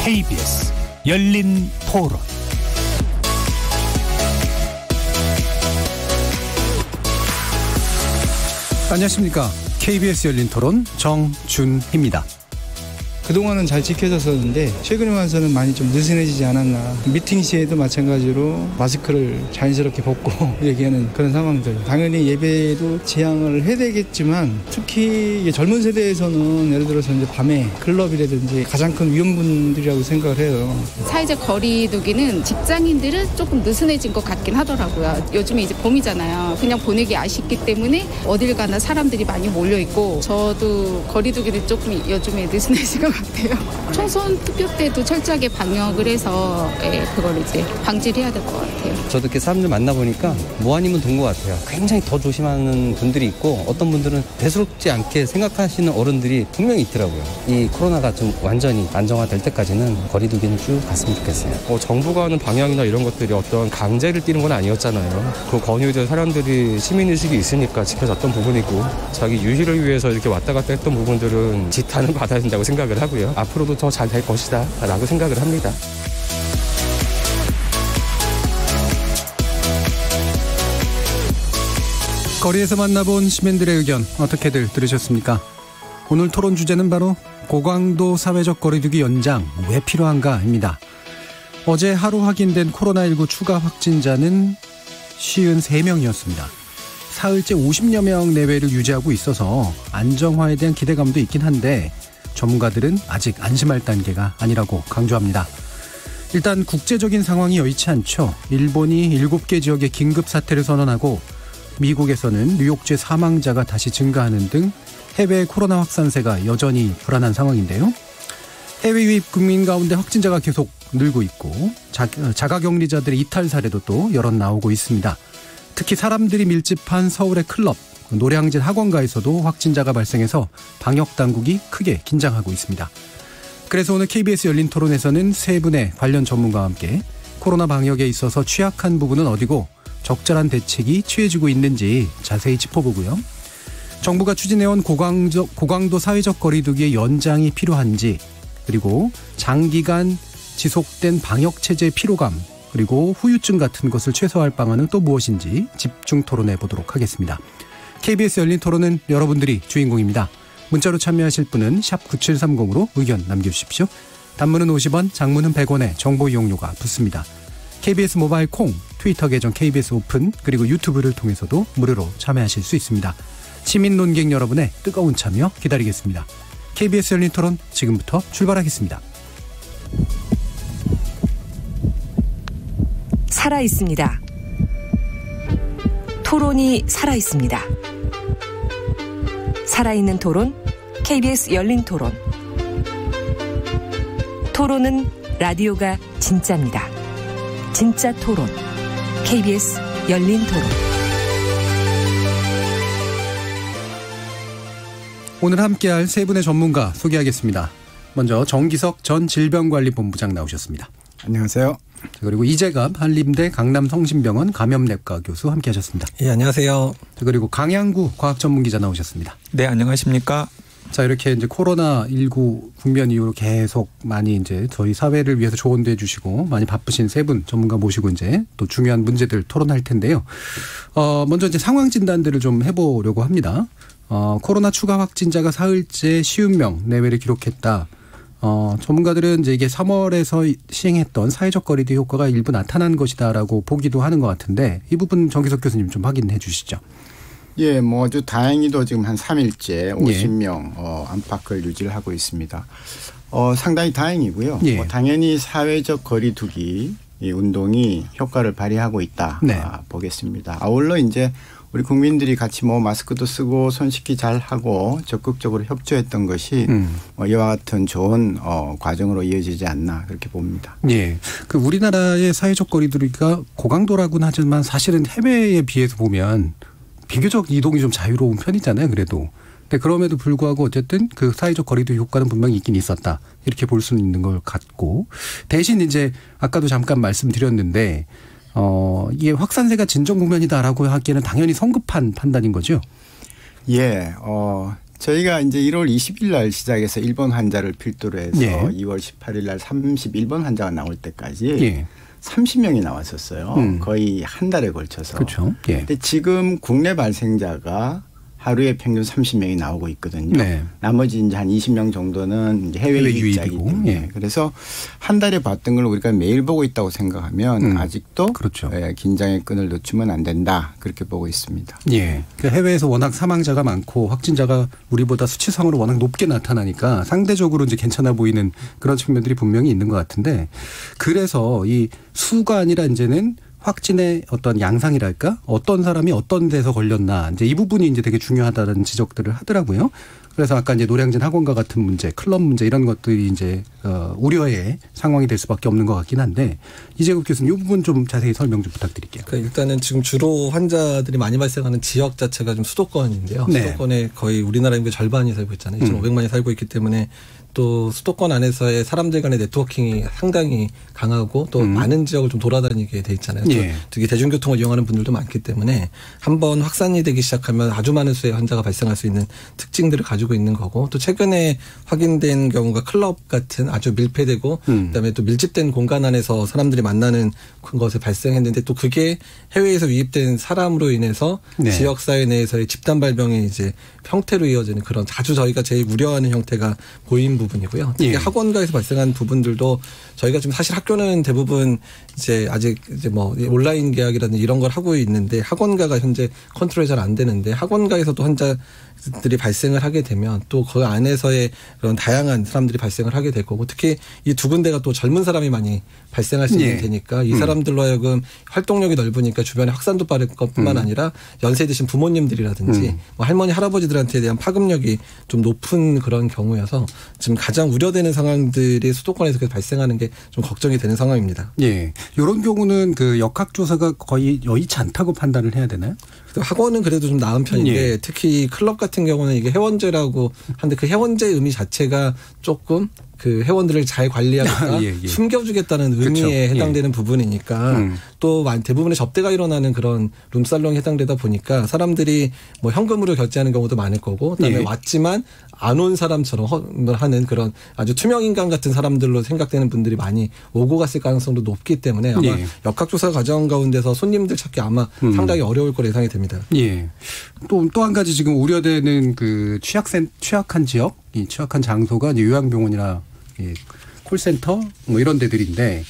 KBS 열린 토론. 안녕하십니까. KBS 열린 토론 정준희입니다. 그동안은 잘 지켜졌었는데 최근에 와서는 많이 좀 느슨해지지 않았나. 미팅 시에도 마찬가지로 마스크를 자연스럽게 벗고 얘기하는 그런 상황들. 당연히 예배도 지양을 해야 되겠지만 특히 젊은 세대에서는 예를 들어서 이제 밤에 클럽이라든지 가장 큰 위험군들이라고 생각을 해요. 사회적 거리두기는 직장인들은 조금 느슨해진 것 같긴 하더라고요. 요즘에 이제 봄이잖아요. 그냥 보내기 아쉽기 때문에 어딜 가나 사람들이 많이 몰려있고 저도 거리두기를 조금 요즘에 느슨해진 것 같아요. 총선 투표 때도 철저하게 방역을 해서 그걸 이제 방지를 해야 될 것 같아요. 저도 이렇게 사람들 만나보니까 뭐 아니면 된 것 같아요. 굉장히 더 조심하는 분들이 있고 어떤 분들은 대수롭지 않게 생각하시는 어른들이 분명히 있더라고요. 이 코로나가 좀 완전히 안정화될 때까지는 거리두기는 쭉 갔으면 좋겠어요. 정부가 하는 방향이나 이런 것들이 어떤 강제를 띠는 건 아니었잖아요. 그 권유된 사람들이 시민의식이 있으니까 지켜졌던 부분이고 자기 유희를 위해서 이렇게 왔다 갔다 했던 부분들은 지탄을 받아야 된다고 생각을 하고요. 앞으로도 더 잘 될 것이다 라고 생각을 합니다. 거리에서 만나본 시민들의 의견 어떻게들 들으셨습니까? 오늘 토론 주제는 바로 고강도 사회적 거리두기 연장 왜 필요한가입니다. 어제 하루 확인된 코로나19 추가 확진자는 53명이었습니다. 사흘째 50여 명 내외를 유지하고 있어서 안정화에 대한 기대감도 있긴 한데 전문가들은 아직 안심할 단계가 아니라고 강조합니다. 일단 국제적인 상황이 여의치 않죠. 일본이 7개 지역에 긴급 사태를 선언하고 미국에서는 뉴욕주 사망자가 다시 증가하는 등 해외 코로나 확산세가 여전히 불안한 상황인데요. 해외 유입 국민 가운데 확진자가 계속 늘고 있고 자가격리자들의 이탈 사례도 또 여럿 나오고 있습니다. 특히 사람들이 밀집한 서울의 클럽, 노량진 학원가에서도 확진자가 발생해서 방역당국이 크게 긴장하고 있습니다. 그래서 오늘 KBS 열린 토론에서는 세 분의 관련 전문가와 함께 코로나 방역에 있어서 취약한 부분은 어디고 적절한 대책이 취해지고 있는지 자세히 짚어보고요. 정부가 추진해온 고강도 사회적 거리두기의 연장이 필요한지, 그리고 장기간 지속된 방역체제의 피로감, 그리고 후유증 같은 것을 최소화할 방안은 또 무엇인지 집중 토론해 보도록 하겠습니다. KBS 열린 토론은 여러분들이 주인공입니다. 문자로 참여하실 분은 샵 9730으로 의견 남겨주십시오. 단문은 50원, 장문은 100원에 정보 이용료가 붙습니다. KBS 모바일 콩, 트위터 계정 KBS 오픈, 그리고 유튜브를 통해서도 무료로 참여하실 수 있습니다. 시민 논객 여러분의 뜨거운 참여 기다리겠습니다. KBS 열린 토론 지금부터 출발하겠습니다. 살아있습니다. 토론이 살아있습니다. 살아있는 토론, KBS 열린 토론. 토론은 라디오가 진짜입니다. 진짜 토론, KBS 열린 토론. 오늘 함께할 세 분의 전문가 소개하겠습니다. 먼저 정기석 전 질병관리본부장 나오셨습니다. 안녕하세요. 그리고 이재갑 한림대 강남성심병원 감염내과 교수 함께하셨습니다. 예, 안녕하세요. 그리고 강양구 과학전문기자 나오셨습니다. 네, 안녕하십니까. 자, 이렇게 이제 코로나19 국면 이후로 계속 많이 이제 저희 사회를 위해서 조언도 해주시고 많이 바쁘신 세 분 전문가 모시고 이제 또 중요한 문제들 토론할 텐데요. 먼저 이제 상황 진단들을 좀 해보려고 합니다. 코로나 추가 확진자가 사흘째 50명 내외를 기록했다. 전문가들은 이제 이게 3월에서 시행했던 사회적 거리두기 효과가 일부 나타난 것이다라고 보기도 하는 것 같은데 이 부분 정기석 교수님 좀 확인해 주시죠. 예, 뭐 아주 다행히도 지금 한 3일째 50명 안팎을 유지를 하고 있습니다. 상당히 다행이고요. 예. 당연히 사회적 거리두기 이 운동이 효과를 발휘하고 있다 보겠습니다. 아울러 이제 우리 국민들이 같이 뭐 마스크도 쓰고 손 씻기 잘 하고 적극적으로 협조했던 것이 이와 같은 좋은 과정으로 이어지지 않나 그렇게 봅니다. 예, 그 우리나라의 사회적 거리두기가 고강도라고는 하지만 사실은 해외에 비해서 보면 비교적 이동이 좀 자유로운 편이잖아요. 그래도. 근데 그럼에도 불구하고 어쨌든 그 사회적 거리두기 효과는 분명히 있긴 있었다. 이렇게 볼 수는 있는 걸 같고 대신 이제 아까도 잠깐 말씀드렸는데 이게 확산세가 진정 국면이다라고 하기에는 당연히 성급한 판단인 거죠. 예, 저희가 이제 1월 20일 날 시작해서 일본 환자를 필두로 해서 2월 18일 날 31번 환자가 나올 때까지 30명이 나왔었어요. 거의 한 달에 걸쳐서. 그렇죠. 근데 지금 국내 발생자가 하루에 평균 30명이 나오고 있거든요. 나머지 이제 한 20명 정도는 이제 해외 유입자이기 때문에. 그래서 한 달에 봤던 걸 우리가 매일 보고 있다고 생각하면 아직도 그렇죠. 긴장의 끈을 놓치면 안 된다. 그렇게 보고 있습니다. 그러니까 해외에서 워낙 사망자가 많고 확진자가 우리보다 수치상으로 워낙 높게 나타나니까 상대적으로 이제 괜찮아 보이는 그런 측면들이 분명히 있는 것 같은데, 그래서 이 수가 아니라 이제는 확진의 어떤 양상이랄까, 어떤 사람이 어떤 데서 걸렸나, 이제 이 부분이 이제 되게 중요하다는 지적들을 하더라고요. 그래서 아까 이제 노량진 학원과 같은 문제, 클럽 문제 이런 것들이 이제 우려의 상황이 될 수밖에 없는 것 같긴 한데, 이재국 교수님 이 부분 좀 자세히 설명 좀 부탁드릴게요. 그러니까 일단은 지금 주로 환자들이 많이 발생하는 지역 자체가 좀 수도권인데요. 수도권에 거의 우리나라 인구의 절반이 살고 있잖아요. 2,500만이 살고 있기 때문에 또 수도권 안에서의 사람들 간의 네트워킹이 상당히 강하고 또 많은 지역을 좀 돌아다니게 돼 있잖아요. 특히 대중교통을 이용하는 분들도 많기 때문에 한번 확산이 되기 시작하면 아주 많은 수의 환자가 발생할 수 있는 특징들을 가지고 있는 거고, 또 최근에 확인된 경우가 클럽 같은 아주 밀폐되고 그다음에 또 밀집된 공간 안에서 사람들이 만나는 것에 발생했는데, 또 그게 해외에서 유입된 사람으로 인해서 지역사회 내에서의 집단 발병이 이제 형태로 이어지는 그런 아주 저희가 제일 우려하는 형태가 보인 부분이고요. 특히 학원가에서 발생한 부분들도 저희가 지금 사실 학교는 대부분 이제 아직 이제 뭐 온라인 계약이라든지 이런 걸 하고 있는데, 학원가가 현재 컨트롤이 잘 안 되는데, 학원가에서도 환자들이 발생을 하게 되면 또 그 안에서의 그런 다양한 사람들이 발생을 하게 될 거고, 특히 이 두 군데가 또 젊은 사람이 많이 발생할 수 있는 데니까 이 사람들로 하여금 활동력이 넓으니까 주변에 확산도 빠를 것뿐만 아니라 연세 드신 부모님들이라든지 뭐 할머니 할아버지들한테 대한 파급력이 좀 높은 그런 경우여서 지금 가장 우려되는 상황들이 수도권에서 발생하는 게 좀 걱정이 되는 상황입니다. 이런 경우는 그 역학조사가 거의 여의치 않다고 판단을 해야 되나요? 학원은 그래도 좀 나은 편인데 특히 클럽 같은 경우는 이게 회원제라고 하는데, 그 회원제 의미 자체가 조금 그 회원들을 잘 관리하겠다, 숨겨주겠다는 의미에 해당되는 부분이니까 또 대부분의 접대가 일어나는 그런 룸살롱에 해당되다 보니까 사람들이 뭐 현금으로 결제하는 경우도 많을 거고, 그다음에 왔지만 안 온 사람처럼 하는 그런 아주 투명인간 같은 사람들로 생각되는 분들이 많이 오고 갔을 가능성도 높기 때문에 아마 역학조사 과정 가운데서 손님들 찾기 아마 상당히 어려울 거로 예상이 됩니다. 또 한 가지 지금 우려되는 그 취약한 지역, 이 취약한 장소가 요양병원이나 콜센터 뭐 이런 데들인데,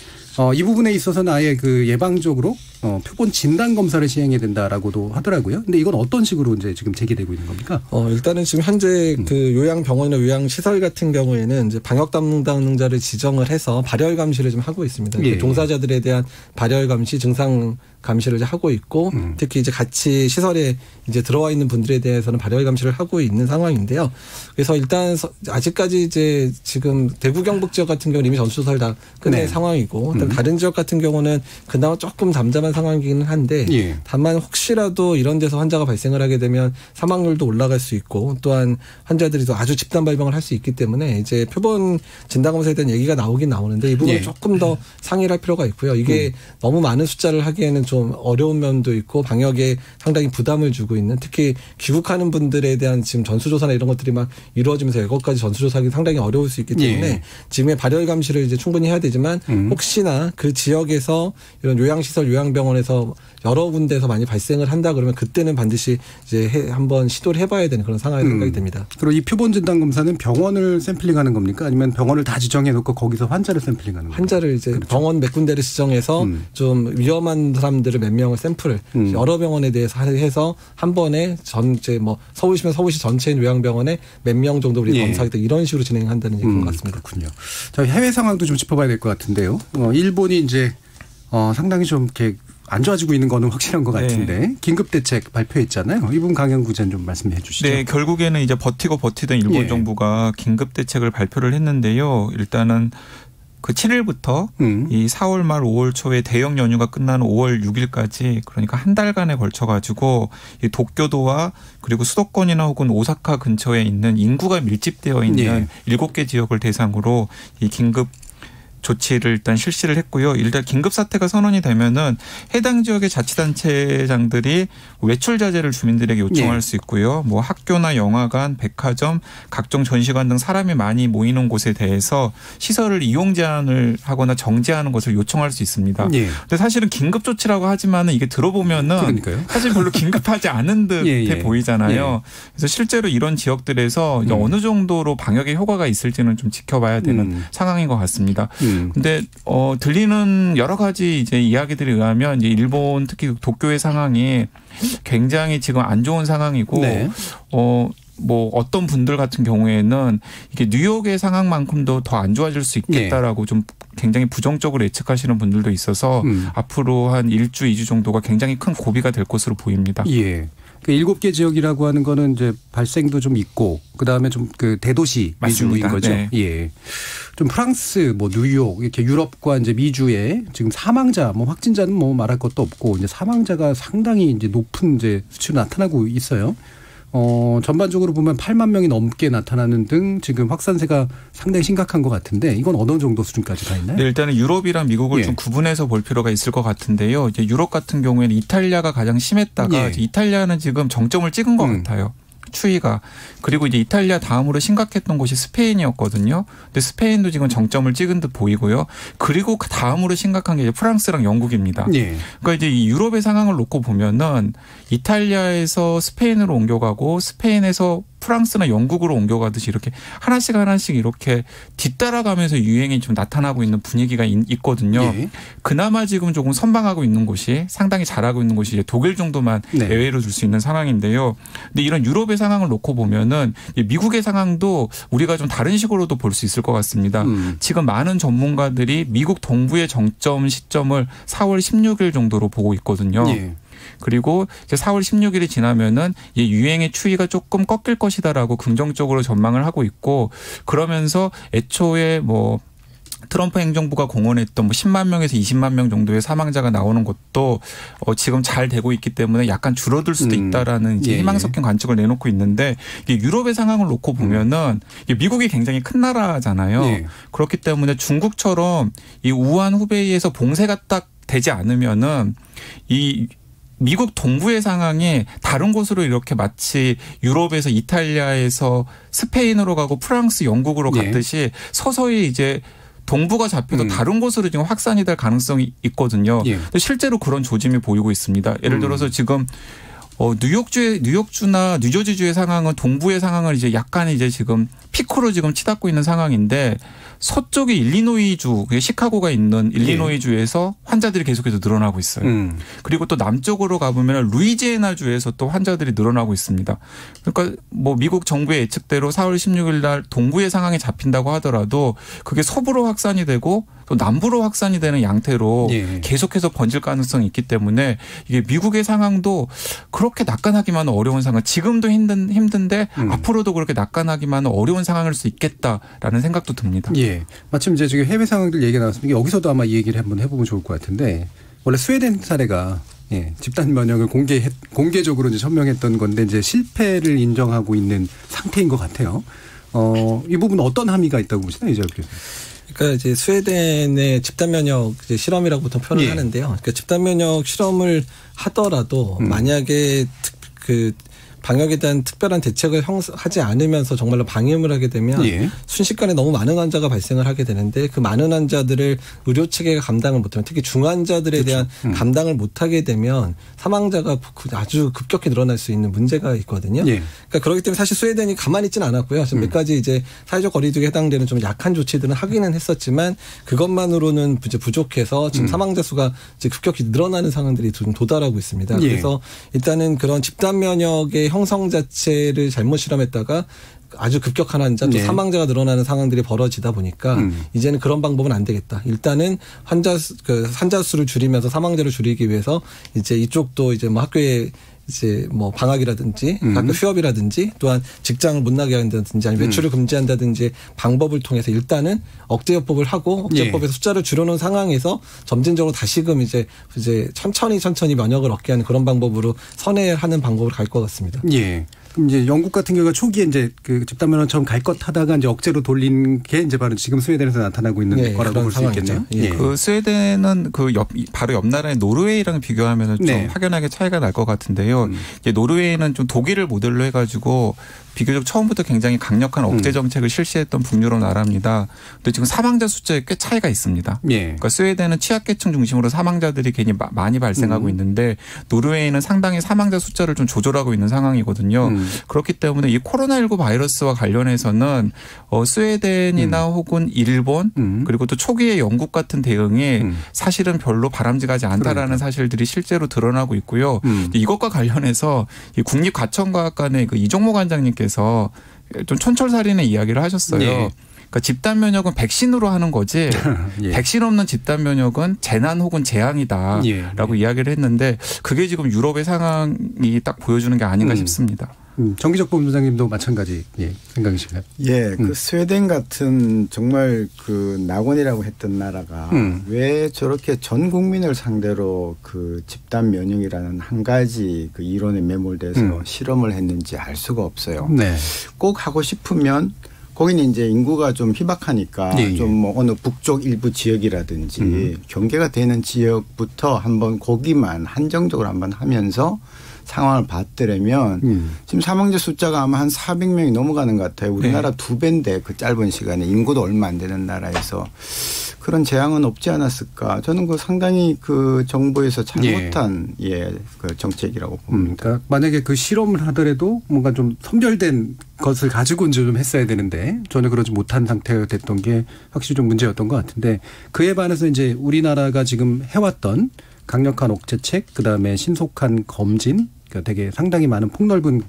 이 부분에 있어서는 아예 그 예방적으로 표본 진단 검사를 시행해야 된다라고도 하더라고요. 근데 이건 어떤 식으로 이제 지금 제기되고 있는 겁니까? 일단은 지금 현재 그 요양병원이나 요양시설 같은 경우에는 이제 방역 담당자를 지정을 해서 발열 감시를 좀 하고 있습니다. 그 종사자들에 대한 발열 감시, 증상 감시를 이제 하고 있고, 특히 이제 같이 시설에 이제 들어와 있는 분들에 대해서는 발열 감시를 하고 있는 상황인데요. 그래서 일단 아직까지 이제 지금 대구 경북 지역 같은 경우는 이미 전수조사를 다 끝낸 상황이고, 다른 지역 같은 경우는 그나마 조금 잠잠한 상황이기는 한데, 다만 혹시라도 이런 데서 환자가 발생을 하게 되면 사망률도 올라갈 수 있고, 또한 환자들이 또 아주 집단 발병을 할 수 있기 때문에 이제 표본 진단검사에 대한 얘기가 나오긴 나오는데, 이 부분은 조금 더 상의를 할 필요가 있고요. 이게 너무 많은 숫자를 하기에는 좀 어려운 면도 있고 방역에 상당히 부담을 주고 있는, 특히 귀국하는 분들에 대한 지금 전수조사나 이런 것들이 막 이루어지면서 이것까지 전수조사하기 상당히 어려울 수 있기 때문에 지금의 발열 감시를 이제 충분히 해야 되지만 혹시나 그 지역에서 이런 요양시설, 요양병원에서 여러 군데에서 많이 발생을 한다 그러면 그때는 반드시 이제 한번 시도를 해봐야 되는 그런 상황이 생각이 됩니다. 그리고 이 표본 진단 검사는 병원을 샘플링하는 겁니까? 아니면 병원을 다 지정해놓고 거기서 환자를 샘플링하는 겁니까? 환자를 이제 병원 몇 군데를 지정해서 좀 위험한 사람들을 몇 명을 샘플을 여러 병원에 대해서 해서 한 번에 전체 뭐 서울시면 서울시 전체인 요양병원에 몇 명 정도 우리 검사하겠다, 이런 식으로 진행한다는 얘기인 것 같습니다. 그렇군요. 자, 해외 상황도 좀 짚어봐야 될 것 같은데요. 일본이 이제 상당히 좀 이렇게 안 좋아지고 있는 거는 확실한 것 같은데 긴급 대책 발표했잖아요. 이 부분 강영 부장 좀 말씀해 주시죠. 네, 결국에는 이제 버티고 버티던 일본 정부가 긴급 대책을 발표를 했는데요. 일단은 그 7일부터 이 4월 말 5월 초에 대형 연휴가 끝나는 5월 6일까지, 그러니까 한 달간에 걸쳐 가지고 이 도쿄도와 그리고 수도권이나 혹은 오사카 근처에 있는 인구가 밀집되어 있는 7개 지역을 대상으로 이 긴급 조치를 일단 실시를 했고요. 일단 긴급 사태가 선언이 되면은 해당 지역의 자치단체장들이 외출 자제를 주민들에게 요청할 수 있고요. 뭐 학교나 영화관, 백화점, 각종 전시관 등 사람이 많이 모이는 곳에 대해서 시설을 이용 제한을 하거나 정지하는 것을 요청할 수 있습니다. 근데 사실은 긴급 조치라고 하지만은 이게 들어보면은 그러니까요. 사실 별로 긴급하지 않은 듯해 보이잖아요. 그래서 실제로 이런 지역들에서 어느 정도로 방역의 효과가 있을지는 좀 지켜봐야 되는 상황인 것 같습니다. 근데 들리는 여러 가지 이제 이야기들에 의하면 이제 일본 특히 도쿄의 상황이 굉장히 지금 안 좋은 상황이고 뭐 어떤 분들 같은 경우에는 이게 뉴욕의 상황만큼도 더 안 좋아질 수 있겠다라고 좀 굉장히 부정적으로 예측하시는 분들도 있어서 앞으로 한 1주, 2주 정도가 굉장히 큰 고비가 될 것으로 보입니다. 그 7개 지역이라고 하는 거는 이제 발생도 좀 있고 그다음에 좀 그 대도시 위주인 거죠. 좀 프랑스, 뭐 뉴욕 이렇게 유럽과 이제 미주에 지금 사망자, 뭐 확진자는 뭐 말할 것도 없고 이제 사망자가 상당히 이제 높은 이제 수치로 나타나고 있어요. 전반적으로 보면 8만 명이 넘게 나타나는 등 지금 확산세가 상당히 심각한 것 같은데 이건 어느 정도 수준까지 가 있나요? 네, 일단은 유럽이랑 미국을 좀 구분해서 볼 필요가 있을 것 같은데요. 이제 유럽 같은 경우에는 이탈리아가 가장 심했다가 이탈리아는 지금 정점을 찍은 것 같아요. 추위가. 그리고 이제 이탈리아 다음으로 심각했던 곳이 스페인이었거든요. 근데 스페인도 지금 정점을 찍은 듯 보이고요. 그리고 다음으로 심각한 게 이제 프랑스랑 영국입니다. 그러니까 이제 이 유럽의 상황을 놓고 보면은 이탈리아에서 스페인으로 옮겨가고 스페인에서 프랑스나 영국으로 옮겨가듯이 이렇게 하나씩 이렇게 뒤따라가면서 유행이 좀 나타나고 있는 분위기가 있거든요. 그나마 지금 조금 선방하고 있는 곳이 상당히 잘하고 있는 곳이 이제 독일 정도만 예외로 줄 수 있는 상황인데요. 근데 이런 유럽의 상황을 놓고 보면은 미국의 상황도 우리가 좀 다른 식으로도 볼 수 있을 것 같습니다. 지금 많은 전문가들이 미국 동부의 정점 시점을 4월 16일 정도로 보고 있거든요. 그리고 이제 4월 16일이 지나면은 이 유행의 추이가 조금 꺾일 것이다라고 긍정적으로 전망을 하고 있고 그러면서 애초에 뭐 트럼프 행정부가 공언했던 뭐 10만 명에서 20만 명 정도의 사망자가 나오는 것도 지금 잘 되고 있기 때문에 약간 줄어들 수도 있다라는 이제 희망 섞인 관측을 내놓고 있는데 이게 유럽의 상황을 놓고 보면은 이게 미국이 굉장히 큰 나라잖아요. 그렇기 때문에 중국처럼 이 우한 후베이에서 봉쇄가 딱 되지 않으면은 이 미국 동부의 상황이 다른 곳으로 이렇게 마치 유럽에서 이탈리아에서 스페인으로 가고 프랑스, 영국으로 갔듯이 서서히 이제 동부가 잡혀도 다른 곳으로 지금 확산이 될 가능성이 있거든요. 근데 실제로 그런 조짐이 보이고 있습니다. 예를 들어서 지금 뉴욕주나 뉴저지주의 상황은 동부의 상황을 이제 약간 이제 지금 피크로 지금 치닫고 있는 상황인데 서쪽의 일리노이주, 시카고가 있는 일리노이주에서 환자들이 계속해서 늘어나고 있어요. 그리고 또 남쪽으로 가보면 루이지애나주에서 또 환자들이 늘어나고 있습니다. 그러니까 뭐 미국 정부의 예측대로 4월 16일 날 동부의 상황이 잡힌다고 하더라도 그게 서부로 확산이 되고 또 남부로 확산이 되는 양태로 계속해서 번질 가능성이 있기 때문에 이게 미국의 상황도 그렇게 낙관하기만은 어려운 상황. 지금도 힘든데 앞으로도 그렇게 낙관하기만은 어려운 상황일 수 있겠다라는 생각도 듭니다. 마침 이제 지금 해외 상황들 얘기가 나왔습니다. 여기서도 아마 이 얘기를 한번 해보면 좋을 것 같은데 원래 스웨덴 사례가 집단 면역을 공개적으로 이제 천명했던 건데 이제 실패를 인정하고 있는 상태인 것 같아요. 이 부분은 어떤 함의가 있다고 보시나요, 이제 교수님? 그러니까 이제 스웨덴의 집단 면역 실험이라고 보통 표현을 하는데요. 그러니까 집단 면역 실험을 하더라도 만약에 그 방역에 대한 특별한 대책을 하지 않으면서 정말로 방임을 하게 되면 순식간에 너무 많은 환자가 발생을 하게 되는데 그 많은 환자들을 의료 체계가 감당을 못하면 특히 중환자들에 대한 감당을 못하게 되면 사망자가 아주 급격히 늘어날 수 있는 문제가 있거든요. 그러니까 그렇기 때문에 사실 스웨덴이 가만히 있지는 않았고요. 지금 몇 가지 이제 사회적 거리두기에 해당되는 좀 약한 조치들은 하기는 했었지만 그것만으로는 이제 부족해서 지금 사망자 수가 이제 급격히 늘어나는 상황들이 좀 도달하고 있습니다. 그래서 일단은 그런 집단 면역의 형성 자체를 잘못 실험했다가 아주 급격한 환자 또 사망자가 늘어나는 상황들이 벌어지다 보니까 이제는 그런 방법은 안 되겠다. 일단은 환자 수를 줄이면서 사망자를 줄이기 위해서 이제 이쪽도 이제 뭐 학교에 이제 뭐 방학이라든지 학교 휴업이라든지 또한 직장을 못 나게 한다든지 아니면 외출을 금지한다든지 방법을 통해서 일단은 억제요법을 하고 억제요법에서 숫자를 줄여놓은 상황에서 점진적으로 다시금 이제 천천히 면역을 얻게 하는 그런 방법으로 선회하는 방법을 갈 것 같습니다. 이제 영국 같은 경우가 초기에 이제 그 집단 면허처럼 갈 것 하다가 이제 억제로 돌린 게 이제 바로 지금 스웨덴에서 나타나고 있는 거라고 볼 수 있겠네요. 예. 그 스웨덴은 그 바로 옆 나라의 노르웨이랑 비교하면 좀 확연하게 차이가 날 것 같은데요. 이제 노르웨이는 좀 독일을 모델로 해가지고 비교적 처음부터 굉장히 강력한 억제 정책을 실시했던 북유럽 나라입니다. 근데 지금 사망자 숫자에 꽤 차이가 있습니다. 그러니까 스웨덴은 취약계층 중심으로 사망자들이 괜히 많이 발생하고 있는데 노르웨이는 상당히 사망자 숫자를 좀 조절하고 있는 상황이거든요. 그렇기 때문에 이 코로나19 바이러스와 관련해서는 스웨덴이나 혹은 일본 그리고 또 초기의 영국 같은 대응이 사실은 별로 바람직하지 않다라는 사실들이 실제로 드러나고 있고요. 이것과 관련해서 이 국립가천과학관의 그 이종모 관장님께서 좀 촌철살인의 이야기를 하셨어요. 그러니까 집단 면역은 백신으로 하는 거지 백신 없는 집단 면역은 재난 혹은 재앙이다라고 이야기를 했는데 그게 지금 유럽의 상황이 딱 보여주는 게 아닌가 싶습니다. 정기적 본부장님도 마찬가지 생각이신가요? 예, 그 스웨덴 같은 정말 그 낙원이라고 했던 나라가 왜 저렇게 전 국민을 상대로 그 집단 면역이라는 한 가지 그 이론에 매몰돼서 실험을 했는지 알 수가 없어요. 꼭 하고 싶으면 거기는 이제 인구가 좀 희박하니까 좀 뭐 어느 북쪽 일부 지역이라든지 경계가 되는 지역부터 한번 거기만 한정적으로 한번 하면서 상황을 봤더라면 지금 사망자 숫자가 아마 한 400명이 넘어가는 것 같아요. 우리나라 2배인데 그 짧은 시간에 인구도 얼마 안 되는 나라에서 그런 재앙은 없지 않았을까. 저는 그 상당히 그 정부에서 잘못한 그 정책이라고 봅니다. 그러니까 만약에 그 실험을 하더라도 뭔가 좀 선별된 것을 가지고 이제 좀 했어야 되는데 전혀 그러지 못한 상태가 됐던 게 확실히 좀 문제였던 것 같은데 그에 반해서 이제 우리나라가 지금 해왔던 강력한 억제책, 그다음에 신속한 검진, 그러니까 되게 상당히 많은 폭넓은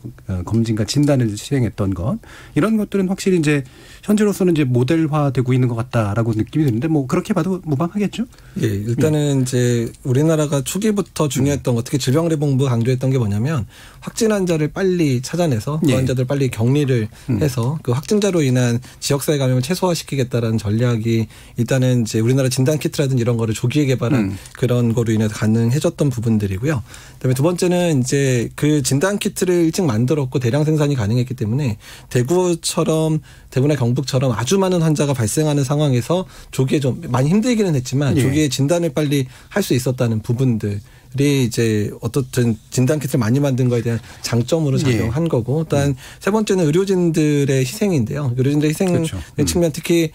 검진과 진단을 시행했던 것 이런 것들은 확실히 이제 현재로서는 이제 모델화되고 있는 것 같다라고 느낌이 드는데 뭐 그렇게 봐도 무방하겠죠? 예, 일단은 이제 우리나라가 초기부터 중요했던 거 특히 질병관리본부가 강조했던 게 뭐냐면 확진 환자를 빨리 찾아내서 그 환자들 빨리 격리를 해서 그 확진자로 인한 지역사회 감염을 최소화시키겠다라는 전략이 일단은 이제 우리나라 진단 키트라든지 이런 거를 조기에 개발한 그런 거로 인해서 가능해졌던 부분들이고요. 그다음에 두 번째는 이제 그 진단 키트를 일찍 만들었고 대량 생산이 가능했기 때문에 대구나 경북처럼 아주 많은 환자가 발생하는 상황에서 조기에 좀 많이 힘들기는 했지만 조기에 진단을 빨리 할 수 있었다는 부분들이 이제 어떻든 진단 키트를 많이 만든 거에 대한 장점으로 작용한 거고 또한 세 번째는 의료진들의 희생인데요. 의료진들의 희생 측면 특히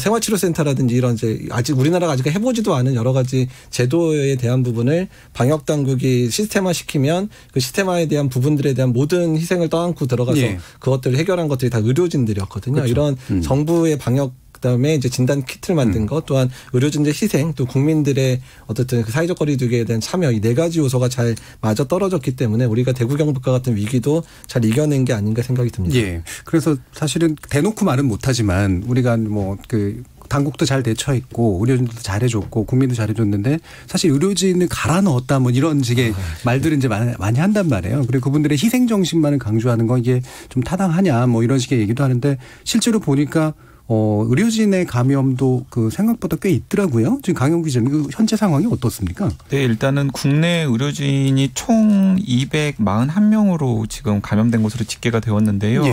생활치료센터라든지 이런 이제 아직 우리나라가 아직 해보지도 않은 여러 가지 제도에 대한 부분을 방역 당국이 시스템화시키면 그 시스템화에 대한 부분들에 대한 모든 희생을 떠안고 들어가서 그것들을 해결한 것들이 다 의료진들이었거든요. 이런 정부의 방역 그다음에 이제 진단 키트를 만든 것 또한 의료진들의 희생 또 국민들의 어떻든 그 사회적 거리두기에 대한 참여 이 네 가지 요소가 잘 맞아 떨어졌기 때문에 우리가 대구 경북과 같은 위기도 잘 이겨낸 게 아닌가 생각이 듭니다. 예. 그래서 사실은 대놓고 말은 못하지만 우리가 뭐 그 당국도 잘 대처했고 의료진도 잘해줬고 국민도 잘해줬는데 사실 의료진을 갈아 넣었다 뭐 이런 식의 말들을 이제 많이 한단 말이에요. 그리고 그분들의 희생 정신만을 강조하는 건 이게 좀 타당하냐 뭐 이런 식의 얘기도 하는데 실제로 보니까 의료진의 감염도 그 생각보다 꽤 있더라고요. 지금 강영구 기자님 현재 상황이 어떻습니까? 네, 일단은 국내 의료진이 총 241명으로 지금 감염된 것으로 집계가 되었는데요.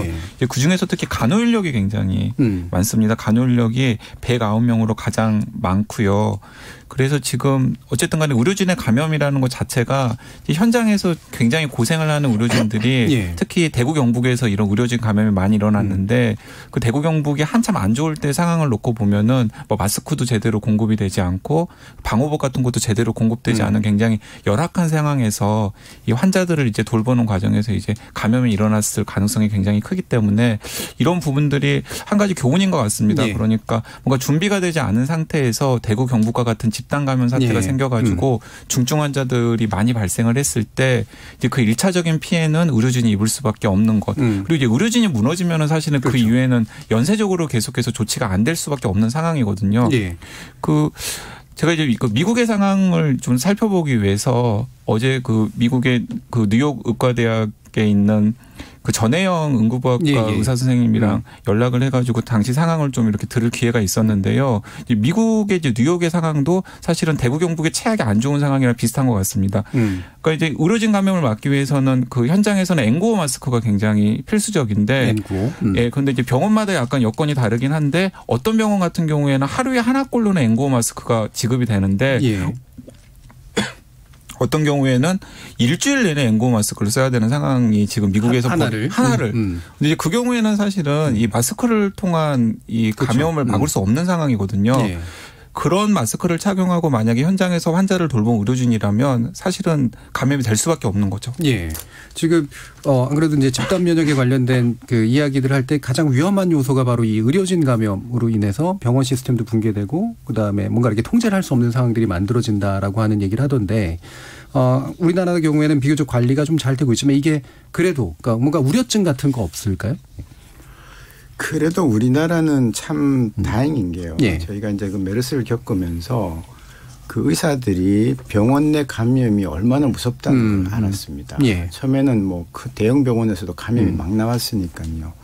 그중에서 특히 간호인력이 굉장히 많습니다. 간호인력이 109명으로 가장 많고요. 그래서 지금 어쨌든 간에 의료진의 감염이라는 것 자체가 현장에서 굉장히 고생을 하는 의료진들이 특히 대구 경북에서 이런 의료진 감염이 많이 일어났는데 그 대구 경북이 한참 안 좋을 때 상황을 놓고 보면은 뭐 마스크도 제대로 공급이 되지 않고 방호복 같은 것도 제대로 공급되지 않은 굉장히 열악한 상황에서 이 환자들을 이제 돌보는 과정에서 이제 감염이 일어났을 가능성이 굉장히 크기 때문에 이런 부분들이 한 가지 교훈인 것 같습니다. 그러니까 뭔가 준비가 되지 않은 상태에서 대구 경북과 같은 집단 감염 사태가 생겨가지고 중증 환자들이 많이 발생을 했을 때 이제 그 1차적인 피해는 의료진이 입을 수밖에 없는 것. 그리고 이제 의료진이 무너지면은 사실은 그 이후에는 연쇄적으로 계속해서 조치가 안 될 수밖에 없는 상황이거든요. 제가 이제 미국의 상황을 좀 살펴보기 위해서 어제 그 미국의 그 뉴욕 의과대학에 있는 그 전혜영 응급의학과 의사 선생님이랑 연락을 해가지고 당시 상황을 좀 이렇게 들을 기회가 있었는데요. 미국의 이제 뉴욕의 상황도 사실은 대구 경북의 최악이 안 좋은 상황이랑 비슷한 것 같습니다. 그러니까 이제 의료진 감염을 막기 위해서는 그 현장에서는 N95 마스크가 굉장히 필수적인데, 예, 그런데 이제 병원마다 약간 여건이 다르긴 한데 어떤 병원 같은 경우에는 하루에 하나꼴로는 N95 마스크가 지급이 되는데. 어떤 경우에는 일주일 내내 N95 마스크를 써야 되는 상황이 지금 미국에서 하나를. 근데 이제 그 경우에는 사실은 이 마스크를 통한 이 감염을 막을 수 없는 상황이거든요. 그런 마스크를 착용하고 만약에 현장에서 환자를 돌본 의료진이라면 사실은 감염이 될 수밖에 없는 거죠. 예. 지금 안 그래도 이제 집단 면역에 관련된 그 이야기들 할 때 가장 위험한 요소가 바로 이 의료진 감염으로 인해서 병원 시스템도 붕괴되고 그다음에 뭔가 이렇게 통제를 할 수 없는 상황들이 만들어진다라고 하는 얘기를 하던데 우리나라 경우에는 비교적 관리가 좀 잘 되고 있지만 이게 그래도 그러니까 뭔가 우려증 같은 거 없을까요? 그래도 우리나라는 참 다행인 게요. 저희가 이제 그 메르스를 겪으면서 그 의사들이 병원 내 감염이 얼마나 무섭다는 걸 알았습니다. 처음에는 뭐 그 대형 병원에서도 감염이 막 나왔으니까요.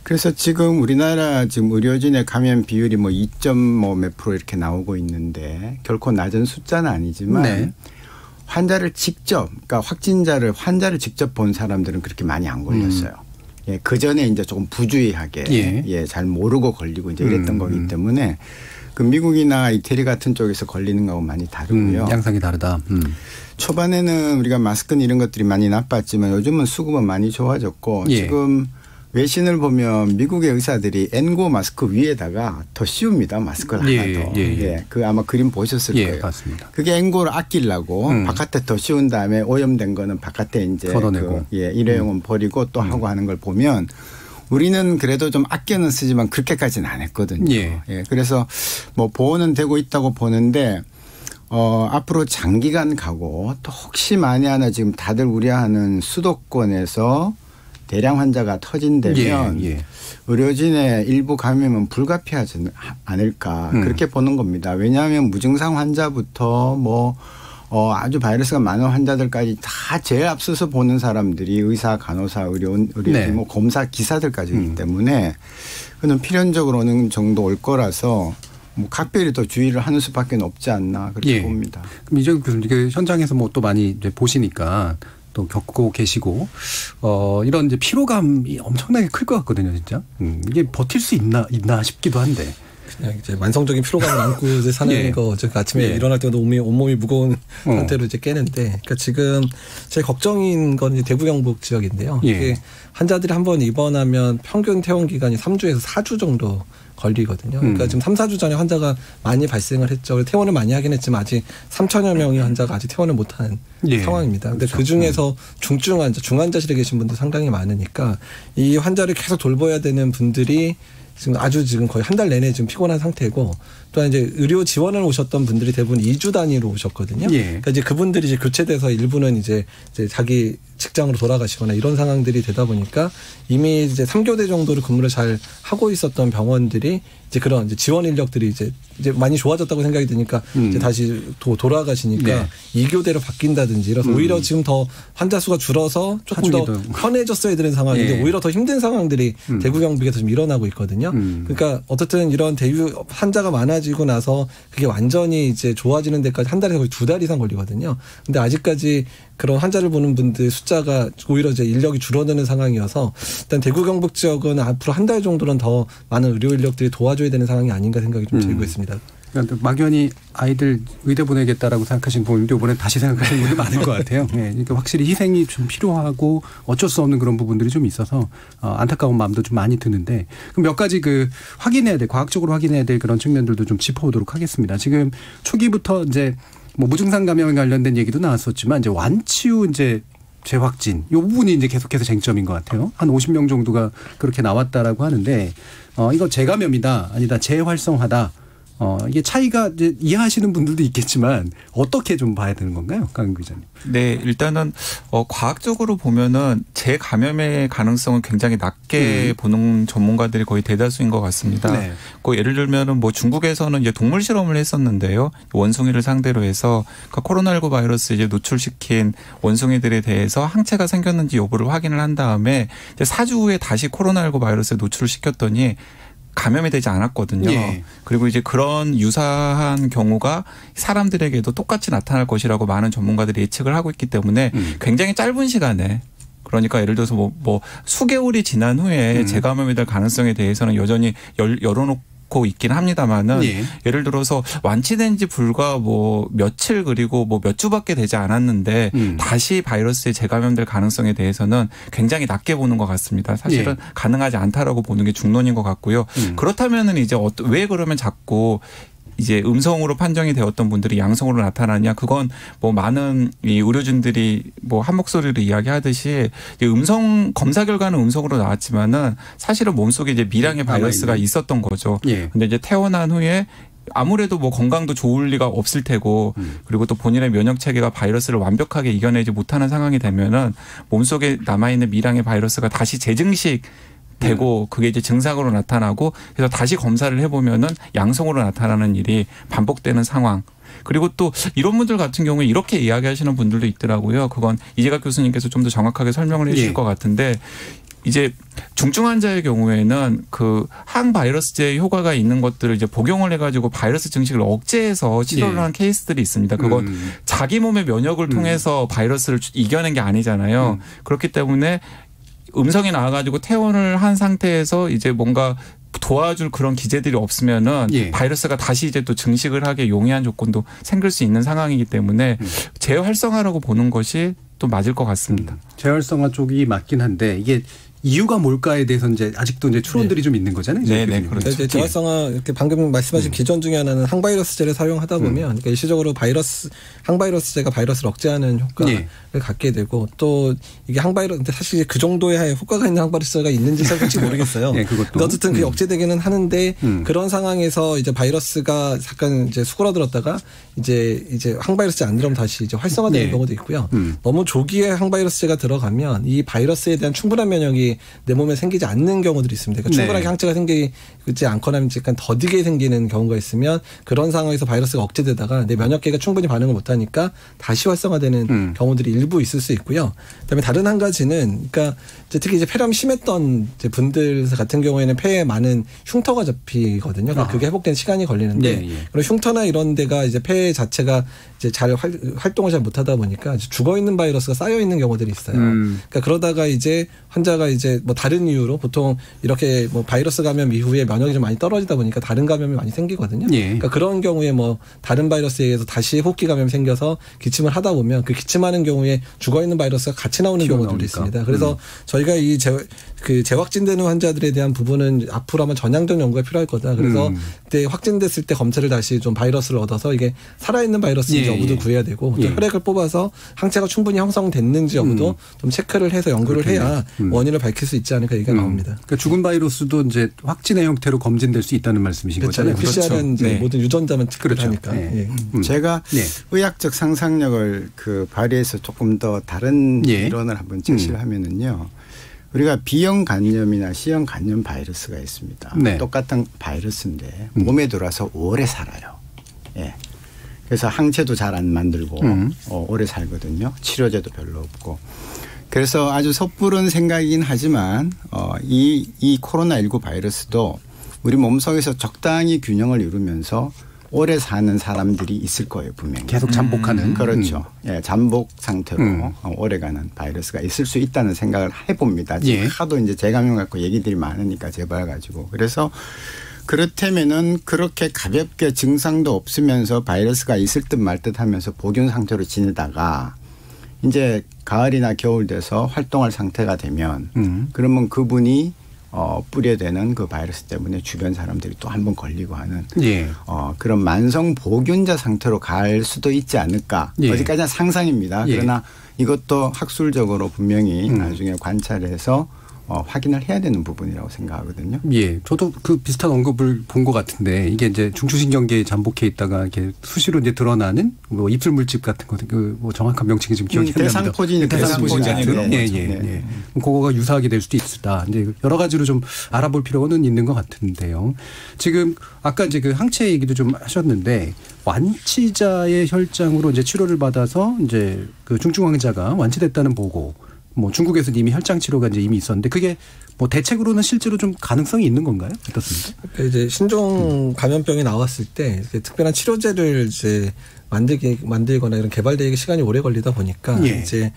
그래서 지금 우리나라 지금 의료진의 감염 비율이 뭐 2몇 % 이렇게 나오고 있는데 결코 낮은 숫자는 아니지만 환자를 직접, 그러니까 환자를 직접 본 사람들은 그렇게 많이 안 걸렸어요. 예, 그 전에 이제 조금 부주의하게 잘 모르고 걸리고 이제 이랬던 거기 때문에 그 미국이나 이태리 같은 쪽에서 걸리는 거하고 많이 다르고요. 양상이 다르다. 초반에는 우리가 마스크는 이런 것들이 많이 나빴지만 요즘은 수급은 많이 좋아졌고 지금 외신을 보면 미국의 의사들이 N95 마스크 위에다가 더 씌웁니다. 마스크를 하나 더. 그 아마 그림 보셨을 거예요. 맞습니다. 그게 N95를 아끼려고 바깥에 더 씌운 다음에 오염된 거는 바깥에 이제 걷어내고 일회용은 버리고 또 하고 하는 걸 보면 우리는 그래도 좀 아껴는 쓰지만 그렇게까지는 안 했거든요. 그래서 뭐 보호는 되고 있다고 보는데 앞으로 장기간 가고 또 혹시 만에 하나 지금 다들 우려하는 수도권에서 대량 환자가 터진다면 의료진의 일부 감염은 불가피하지 않을까 그렇게 보는 겁니다. 왜냐하면 무증상 환자부터 뭐 아주 바이러스가 많은 환자들까지 다 제일 앞서서 보는 사람들이 의사, 간호사, 의료진, 뭐 검사, 기사들까지이기 때문에 그는 필연적으로 어느 정도 올 거라서 뭐 각별히 더 주의를 하는 수밖에 없지 않나 그렇게 봅니다. 그럼 이제 그 현장에서 뭐 또 많이 이제 보시니까. 또 겪고 계시고 이런 이제 피로감이 엄청나게 클 것 같거든요, 진짜. 이게 버틸 수 있나 싶기도 한데. 그냥 이제 만성적인 피로감을 안고 이제 사는 거. 저 아침에 일어날 때마다 온몸이 무거운 상태로 이제 깨는데, 그러니까 지금 제일 걱정인 건 이제 대구 경북 지역인데요. 이게 환자들이 한번 입원하면 평균 퇴원 기간이 3주에서 4주 정도 걸리거든요. 그러니까 지금 3, 4주 전에 환자가 많이 발생을 했죠. 퇴원을 많이 하긴 했지만 아직 3천여 명의 환자가 아직 퇴원을 못한 상황입니다. 근데 그 중에서 중증 환자, 중환자실에 계신 분들 상당히 많으니까 이 환자를 계속 돌봐야 되는 분들이 지금 거의 한 달 내내 지금 피곤한 상태고, 또한 이제 의료 지원을 오셨던 분들이 대부분 2주 단위로 오셨거든요. 그러니까 이제 그분들이 이제 교체돼서 일부는 이제 자기 직장으로 돌아가시거나 이런 상황들이 되다 보니까 이미 이제 3교대 정도를 근무를 잘 하고 있었던 병원들이 이제 그런 이제 지원 인력들이 이제 많이 좋아졌다고 생각이 드니까 이제 다시 돌아가시니까 2교대로 바뀐다든지 이래서 오히려 지금 더 환자 수가 줄어서 조금 더 편해졌어야 되는 상황인데 오히려 더 힘든 상황들이 대구 경북에서 좀 일어나고 있거든요. 그러니까 어쨌든 이런 대유 환자가 많아지고 나서 그게 완전히 이제 좋아지는 데까지 한 달에서 거의 2달 이상 걸리거든요. 근데 아직까지 그런 환자를 보는 분들 숫자가 오히려 이제 인력이 줄어드는 상황이어서 일단 대구 경북 지역은 앞으로 한 달 정도는 더 많은 의료 인력들이 도와줘야 되는 상황이 아닌가 생각이 좀 들고 있습니다. 그러니까 막연히 아이들 의대 보내겠다라고 생각하시는 분들도 이번에 다시 생각하시는 분들 많을 것 같아요. 그러니까 확실히 희생이 좀 필요하고 어쩔 수 없는 그런 부분들이 좀 있어서 안타까운 마음도 좀 많이 드는데, 그럼 몇 가지 확인해야 될, 과학적으로 확인해야 될 그런 측면들도 좀 짚어보도록 하겠습니다. 지금 초기부터 이제 뭐 무증상 감염에 관련된 얘기도 나왔었지만 이제 완치 후 이제 재확진 이 부분이 이제 계속해서 쟁점인 것 같아요. 한 50명 정도가 그렇게 나왔다라고 하는데 이거 재감염이다 아니다 재활성화다 이게 차이가 이제 이해하시는 분들도 있겠지만 어떻게 좀 봐야 되는 건가요, 강 기자님? 네, 일단은 과학적으로 보면은 재감염의 가능성은 굉장히 낮게 보는 전문가들이 거의 대다수인 것 같습니다. 네. 예를 들면은 뭐 중국에서는 이제 동물 실험을 했었는데요, 원숭이를 상대로 해서 코로나19 바이러스 이제 노출시킨 원숭이들에 대해서 항체가 생겼는지 여부를 확인을 한 다음에 이제 4주 후에 다시 코로나19 바이러스에 노출시켰더니 감염이 되지 않았거든요. 예. 그리고 이제 그런 유사한 경우가 사람들에게도 똑같이 나타날 것이라고 많은 전문가들이 예측을 하고 있기 때문에 굉장히 짧은 시간에, 그러니까 예를 들어서 뭐 수개월이 지난 후에 재감염이 될 가능성에 대해서는 여전히 열어놓고 있긴 합니다만은 예를 들어서 완치된 지 불과 뭐 며칠 그리고 뭐 몇 주밖에 되지 않았는데 다시 바이러스에 재감염될 가능성에 대해서는 굉장히 낮게 보는 것 같습니다. 사실은 가능하지 않다라고 보는 게 중론인 것 같고요. 그렇다면은 이제 왜 그러면 자꾸 이제 음성으로 판정이 되었던 분들이 양성으로 나타나냐? 그건 뭐 많은 이 의료진들이 뭐 한 목소리로 이야기하듯이 음성 검사 결과는 음성으로 나왔지만은 사실은 몸속에 이제 미량의 바이러스가 있었던 거죠. 근데 이제 퇴원한 후에 아무래도 뭐 건강도 좋을 리가 없을 테고 그리고 또 본인의 면역 체계가 바이러스를 완벽하게 이겨내지 못하는 상황이 되면은 몸속에 남아있는 미량의 바이러스가 다시 재증식 되고 그게 이제 증상으로 나타나고 그래서 다시 검사를 해보면은 양성으로 나타나는 일이 반복되는 상황. 그리고 또 이런 분들 같은 경우에 이렇게 이야기하시는 분들도 있더라고요. 그건 이재갑 교수님께서 좀 더 정확하게 설명을 해 주실 것 같은데 이제 중증 환자의 경우에는 그 항바이러스제 효과가 있는 것들을 이제 복용을 해가지고 바이러스 증식을 억제해서 치료를 하는 케이스들이 있습니다. 그건 자기 몸의 면역을 통해서 바이러스를 이겨낸 게 아니잖아요. 그렇기 때문에 음성이 나와가지고 퇴원을 한 상태에서 이제 뭔가 도와줄 그런 기제들이 없으면은 바이러스가 다시 이제 또 증식을 하게 용이한 조건도 생길 수 있는 상황이기 때문에 재활성화라고 보는 것이 또 맞을 것 같습니다. 재활성화 쪽이 맞긴 한데 이게 이유가 뭘까에 대해서 이제 아직도 이제 추론들이 좀 있는 거잖아요. 네, 그렇죠. 이제 재활성화 이렇게 방금 말씀하신 기전 중에 하나는 항바이러스제를 사용하다 보면 그러니까 일시적으로 항바이러스제가 바이러스를 억제하는 효과를 갖게 되고 또 이게 근데 사실 그 정도의 효과가 있는 항바이러스제가 있는지 솔직히 모르겠어요. 그것도. 어쨌든 그게 억제되기는 하는데 그런 상황에서 이제 바이러스가 잠깐 이제 수그러들었다가 이제 항바이러스제 안 들어오면 다시 이제 활성화되는 경우도 있고요. 너무 조기에 항바이러스제가 들어가면 이 바이러스에 대한 충분한 면역이 내 몸에 생기지 않는 경우들이 있습니다. 그러니까 충분하게 항체가 생기지 않거나 약간 더디게 생기는 경우가 있으면 그런 상황에서 바이러스가 억제되다가 내 면역계가 충분히 반응을 못하니까 다시 활성화되는 경우들이 일부 있을 수 있고요. 그다음에 다른 한 가지는 그러니까 특히 이제 폐렴 심했던 분들 같은 경우에는 폐에 많은 흉터가 잡히거든요. 그러니까 그게 회복되는 시간이 걸리는데 그런 흉터나 이런 데가 이제 폐 자체가 이제 잘 활동을 잘 못하다 보니까 죽어 있는 바이러스가 쌓여 있는 경우들이 있어요. 그러니까 그러다가 이제 환자가 이제 뭐 다른 이유로 보통 이렇게 뭐 바이러스 감염 이후에 면역이 좀 많이 떨어지다 보니까 다른 감염이 많이 생기거든요. 그러니까 그런 경우에 뭐 다른 바이러스에 의해서 다시 호흡기 감염이 생겨서 기침을 하다 보면 그 기침하는 경우에 죽어 있는 바이러스가 같이 나오는 경우들도 있습니다. 그래서 저희가 이 재확진되는 환자들에 대한 부분은 앞으로 아마 전향적 연구가 필요할 거다. 그래서 그때 확진됐을 때 검사를 다시 좀 바이러스를 얻어서 이게 살아있는 바이러스인지 여부도 구해야 되고 또 혈액을 뽑아서 항체가 충분히 형성됐는지 여부도 좀 체크를 해서 연구를 해야 원인을 밝힐 수 있지 않을까 얘기가 나옵니다. 그러니까 죽은 바이러스도 이제 확진의 형태로 검진될 수 있다는 말씀이신 거잖아요. PCR은 이제 모든 유전자만 체크를 하니까. 제가 의학적 상상력을 발휘해서 조금 더 다른 이론을 한번 제시를 하면은요. 우리가 B형 간염이나 C형 간염 바이러스가 있습니다. 똑같은 바이러스인데 몸에 들어와서 오래 살아요. 그래서 항체도 잘 안 만들고 오래 살거든요. 치료제도 별로 없고. 그래서 아주 섣부른 생각이긴 하지만 이 코로나19 바이러스도 우리 몸속에서 적당히 균형을 이루면서 오래 사는 사람들이 있을 거예요, 분명히. 계속 잠복하는. 그렇죠. 잠복 상태로 오래가는 바이러스가 있을 수 있다는 생각을 해봅니다. 지금 하도 이제 재감염 갖고 얘기들이 많으니까 재발 가지고. 그래서 그렇다면은 그렇게 가볍게 증상도 없으면서 바이러스가 있을 듯 말 듯 하면서 복용 상태로 지내다가 이제 가을이나 겨울 돼서 활동할 상태가 되면 그러면 그분이 뿌려대는 그 바이러스 때문에 주변 사람들이 또 한 번 걸리고 하는 그런 만성 보균자 상태로 갈 수도 있지 않을까. 어디까지나 상상입니다. 그러나 이것도 학술적으로 분명히 나중에 관찰해서 확인을 해야 되는 부분이라고 생각하거든요. 예, 저도 그 비슷한 언급을 본 것 같은데 이게 이제 중추신경계에 잠복해 있다가 이렇게 수시로 이제 드러나는 뭐 입술 물집 같은 거, 그 뭐 정확한 명칭이 지금 기억이 안 납니다. 대상포진 같은. 예. 그거가 유사하게 될 수도 있다. 이제 여러 가지로 좀 알아볼 필요는 있는 것 같은데요. 지금 아까 이제 그 항체 얘기도 좀 하셨는데 완치자의 혈장으로 이제 치료를 받아서 이제 그 중증 환자가 완치됐다는 보고. 뭐 중국에서 이미 혈장 치료가 이제 이미 있었는데 그게 뭐 대책으로는 실제로 좀 가능성이 있는 건가요? 어떻습니까? 그러니까 이제 신종 감염병이 나왔을 때 특별한 치료제를 이제 만들거나 이런 개발되기 시간이 오래 걸리다 보니까 예. 이제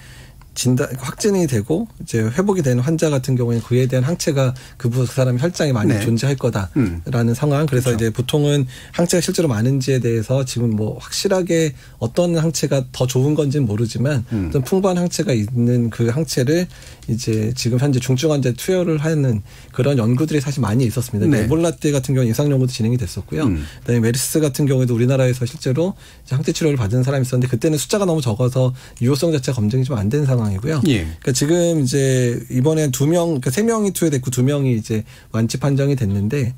확진이 되고 이제 회복이 되는 환자 같은 경우에는 그에 대한 항체가 그 사람의 혈장에 많이 네. 존재할 거다라는 상황. 그래서 그렇죠. 이제 보통은 항체가 실제로 많은지에 대해서 지금 뭐 확실하게 어떤 항체가 더 좋은 건지는 모르지만 어떤 풍부한 항체가 있는 그 항체를 이제 지금 현재 중증 환자에 투여를 하는 그런 연구들이 사실 많이 있었습니다. 네. 에볼라 때 같은 경우 임상 연구도 진행이 됐었고요. 그다음에 메르스 같은 경우에도 우리나라에서 실제로 항체 치료를 받은 사람이 있었는데 그때는 숫자가 너무 적어서 유효성 자체가 검증이 좀 안 된 상황이고요. 예. 그러니까 지금 이제 이번에 2명, 그러니까 3명이 투여됐고 2명이 이제 완치 판정이 됐는데,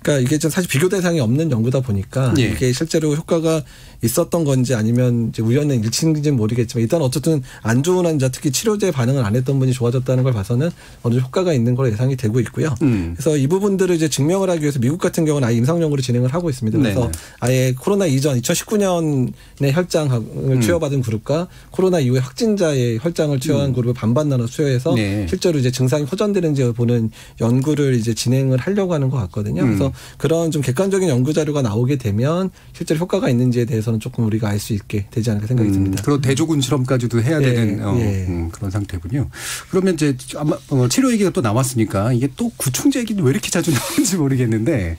그러니까 이게 좀 사실 비교 대상이 없는 연구다 보니까 예. 이게 실제로 효과가 있었던 건지 아니면 이제 우연의 일치인지는 모르겠지만 일단 어쨌든 안 좋은 환자 특히 치료제 반응을 안 했던 분이 좋아졌다는 걸 봐서는 어느 정도 효과가 있는 걸로 예상이 되고 있고요. 그래서 이 부분들을 이제 증명을 하기 위해서 미국 같은 경우는 아예 임상연구를 진행을 하고 있습니다. 그래서 네네. 아예 코로나 이전 2019년에 혈장을 투여받은 그룹과 코로나 이후에 확진자의 혈장을 투여한 그룹을 반반 나눠 투여해서 네. 실제로 이제 증상이 호전되는지 보는 연구를 이제 진행을 하려고 하는 것 같거든요. 그래서 그런 좀 객관적인 연구 자료가 나오게 되면 실제로 효과가 있는지에 대해서는 조금 우리가 알 수 있게 되지 않을까 생각이 듭니다. 그런 대조군 실험까지도 해야 되는 그런 상태군요. 그러면 이제 아마 치료 얘기가 또 나왔으니까 이게 또 구충제 얘기는 왜 이렇게 자주 나오는지 모르겠는데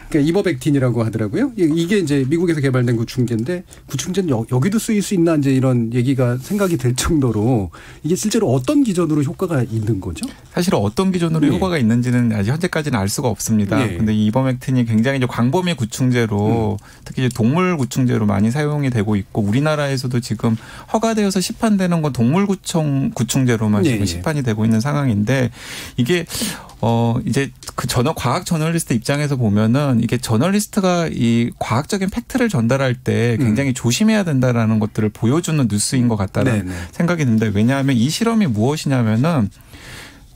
그러니까 이버백틴이라고 하더라고요. 이게 이제 미국에서 개발된 구충제인데 구충제는 여기도 쓰일 수 있나 이제 이런 얘기가 생각이 될 정도로 이게 실제로 어떤 기전으로 효과가 있는 거죠? 사실 어떤 기전으로 효과가 있는지는 아직 현재까지는 알 수가 없습니다. 그런데 이 이버맥틴이 굉장히 이제 광범위 구충제로 특히 이제 동물 구충제로 많이 사용이 되고 있고 우리나라에서도 지금 허가되어서 시판되는 건 동물 구충제로만 지금 시판이 되고 있는 상황인데 이게 이제 그 과학 저널리스트 입장에서 보면은 이게 저널리스트가 이 과학적인 팩트를 전달할 때 굉장히 조심해야 된다라는 것들을 보여주는 뉴스인 것 같다는 생각이 듭니다. 왜냐하면 이 실험이 무엇이냐면은